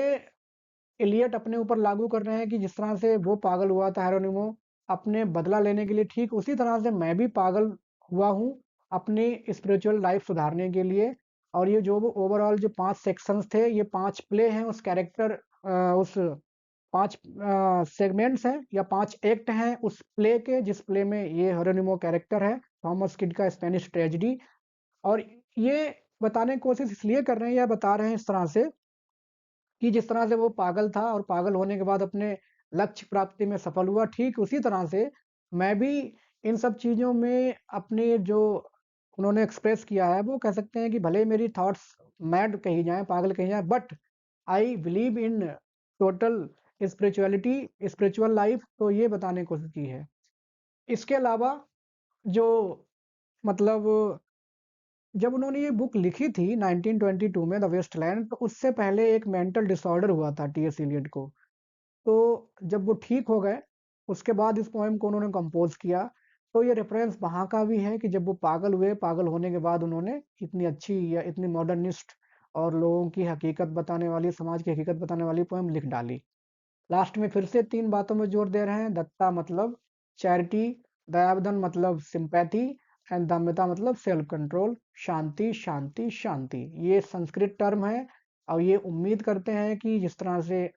एलियट अपने ऊपर लागू कर रहे हैं कि जिस तरह से वो पागल हुआ था हेरोनिमो अपने बदला लेने के लिए, ठीक उसी तरह से मैं भी पागल हुआ हूँ अपनी स्पिरिचुअल लाइफ सुधारने के लिए। और ये जो वो ओवरऑल जो 5 सेक्शंस थे, ये 5 प्ले हैं उस कैरेक्टर उस 5 सेगमेंट्स हैं या 5 एक्ट हैं उस प्ले के, जिस प्ले में ये हेरोनिमो कैरेक्टर है, थॉमस किड का स्पेनिश ट्रेजेडी। और ये बताने की कोशिश इसलिए कर रहे हैं या बता रहे हैं इस तरह से कि जिस तरह से वो पागल था और पागल होने के बाद अपने लक्ष्य प्राप्ति में सफल हुआ, ठीक उसी तरह से मैं भी इन सब चीज़ों में अपनी जो उन्होंने एक्सप्रेस किया है, वो कह सकते हैं कि भले ही मेरी थॉट्स मैड कही जाएँ, पागल कही जाएँ, but I believe in total spirituality, spiritual life, तो ये बताने की कोशिश की है। इसके अलावा जो मतलब जब उन्होंने ये बुक लिखी थी 1922 में द वेस्टलैंड, तो उससे पहले एक मेंटल डिसऑर्डर हुआ था टीएस इलियट को। तो जब वो ठीक हो गए, उसके बाद इस पोएम को उन्होंने कंपोज़ किया। तो ये रेफ़रेंस वहाँ का भी है कि जब वो पागल हुए, पागल होने के बाद उन्होंने इतनी अच्छी या इतनी मॉडर्निस्ट और लोगों की हकीकत बताने वाली, समाज की हकीकत बताने वाली पोएम लिख डाली। लास्ट में फिर से 3 बातों में जोर दे रहे हैं, दत्ता मतलब चैरिटी, दयावधन मतलब सिम्पैथी एंड दम्यता मतलब सेल्फ कंट्रोल, शांति, शांति, शांति। ये संस्कृत टर्म है और ये उम्मीद करते हैं कि जिस तरह से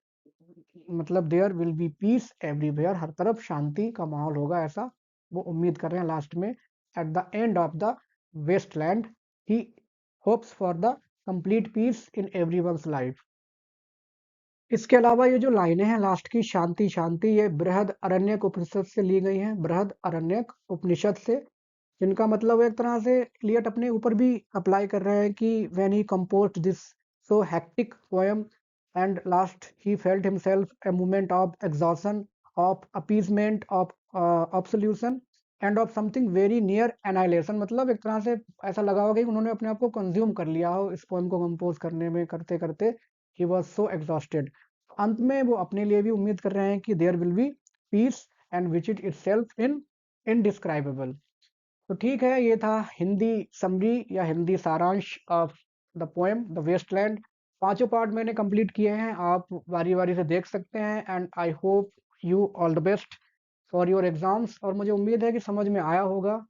मतलब there will be peace everywhere, हर तरफ शांति का माहौल होगा, ऐसा वो उम्मीद कर रहे हैं लास्ट में। At the end of the wasteland he hopes for the complete peace in everyone's life. इसके अलावा ये जो लाइनें हैं लास्ट की शांति शांति, ये बृहद अरण्यक उपनिषद से ली गई हैं, बृहद अरण्यक उपनिषद से, जिनका मतलब एक तरह से इलियट अपने ऊपर भी अप्लाई कर रहे हैं कि when he composed this so hectic poem and last he felt himself a moment of exhaustion, of appeasement, of absolution and of something very near annihilation. मतलब एक तरह से ऐसा लगा होगा कि उन्होंने अपने आप को कंज्यूम कर लिया हो इस पोएम को कंपोज करने में, करते करते ही वॉज सो एग्जॉस्टेड। अंत में वो अपने लिए भी उम्मीद कर रहे हैं कि there will be peace and which itself in indescribable. तो ठीक है, ये था हिंदी समरी या हिंदी सारांश of the poem the wasteland. पांचों पार्ट मैंने कंप्लीट किए हैं, आप बारी बारी से देख सकते हैं। And I hope you all the best for your exams, और मुझे उम्मीद है कि समझ में आया होगा।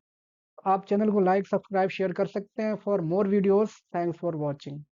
आप चैनल को लाइक सब्सक्राइब शेयर कर सकते हैं for more videos. Thanks for watching.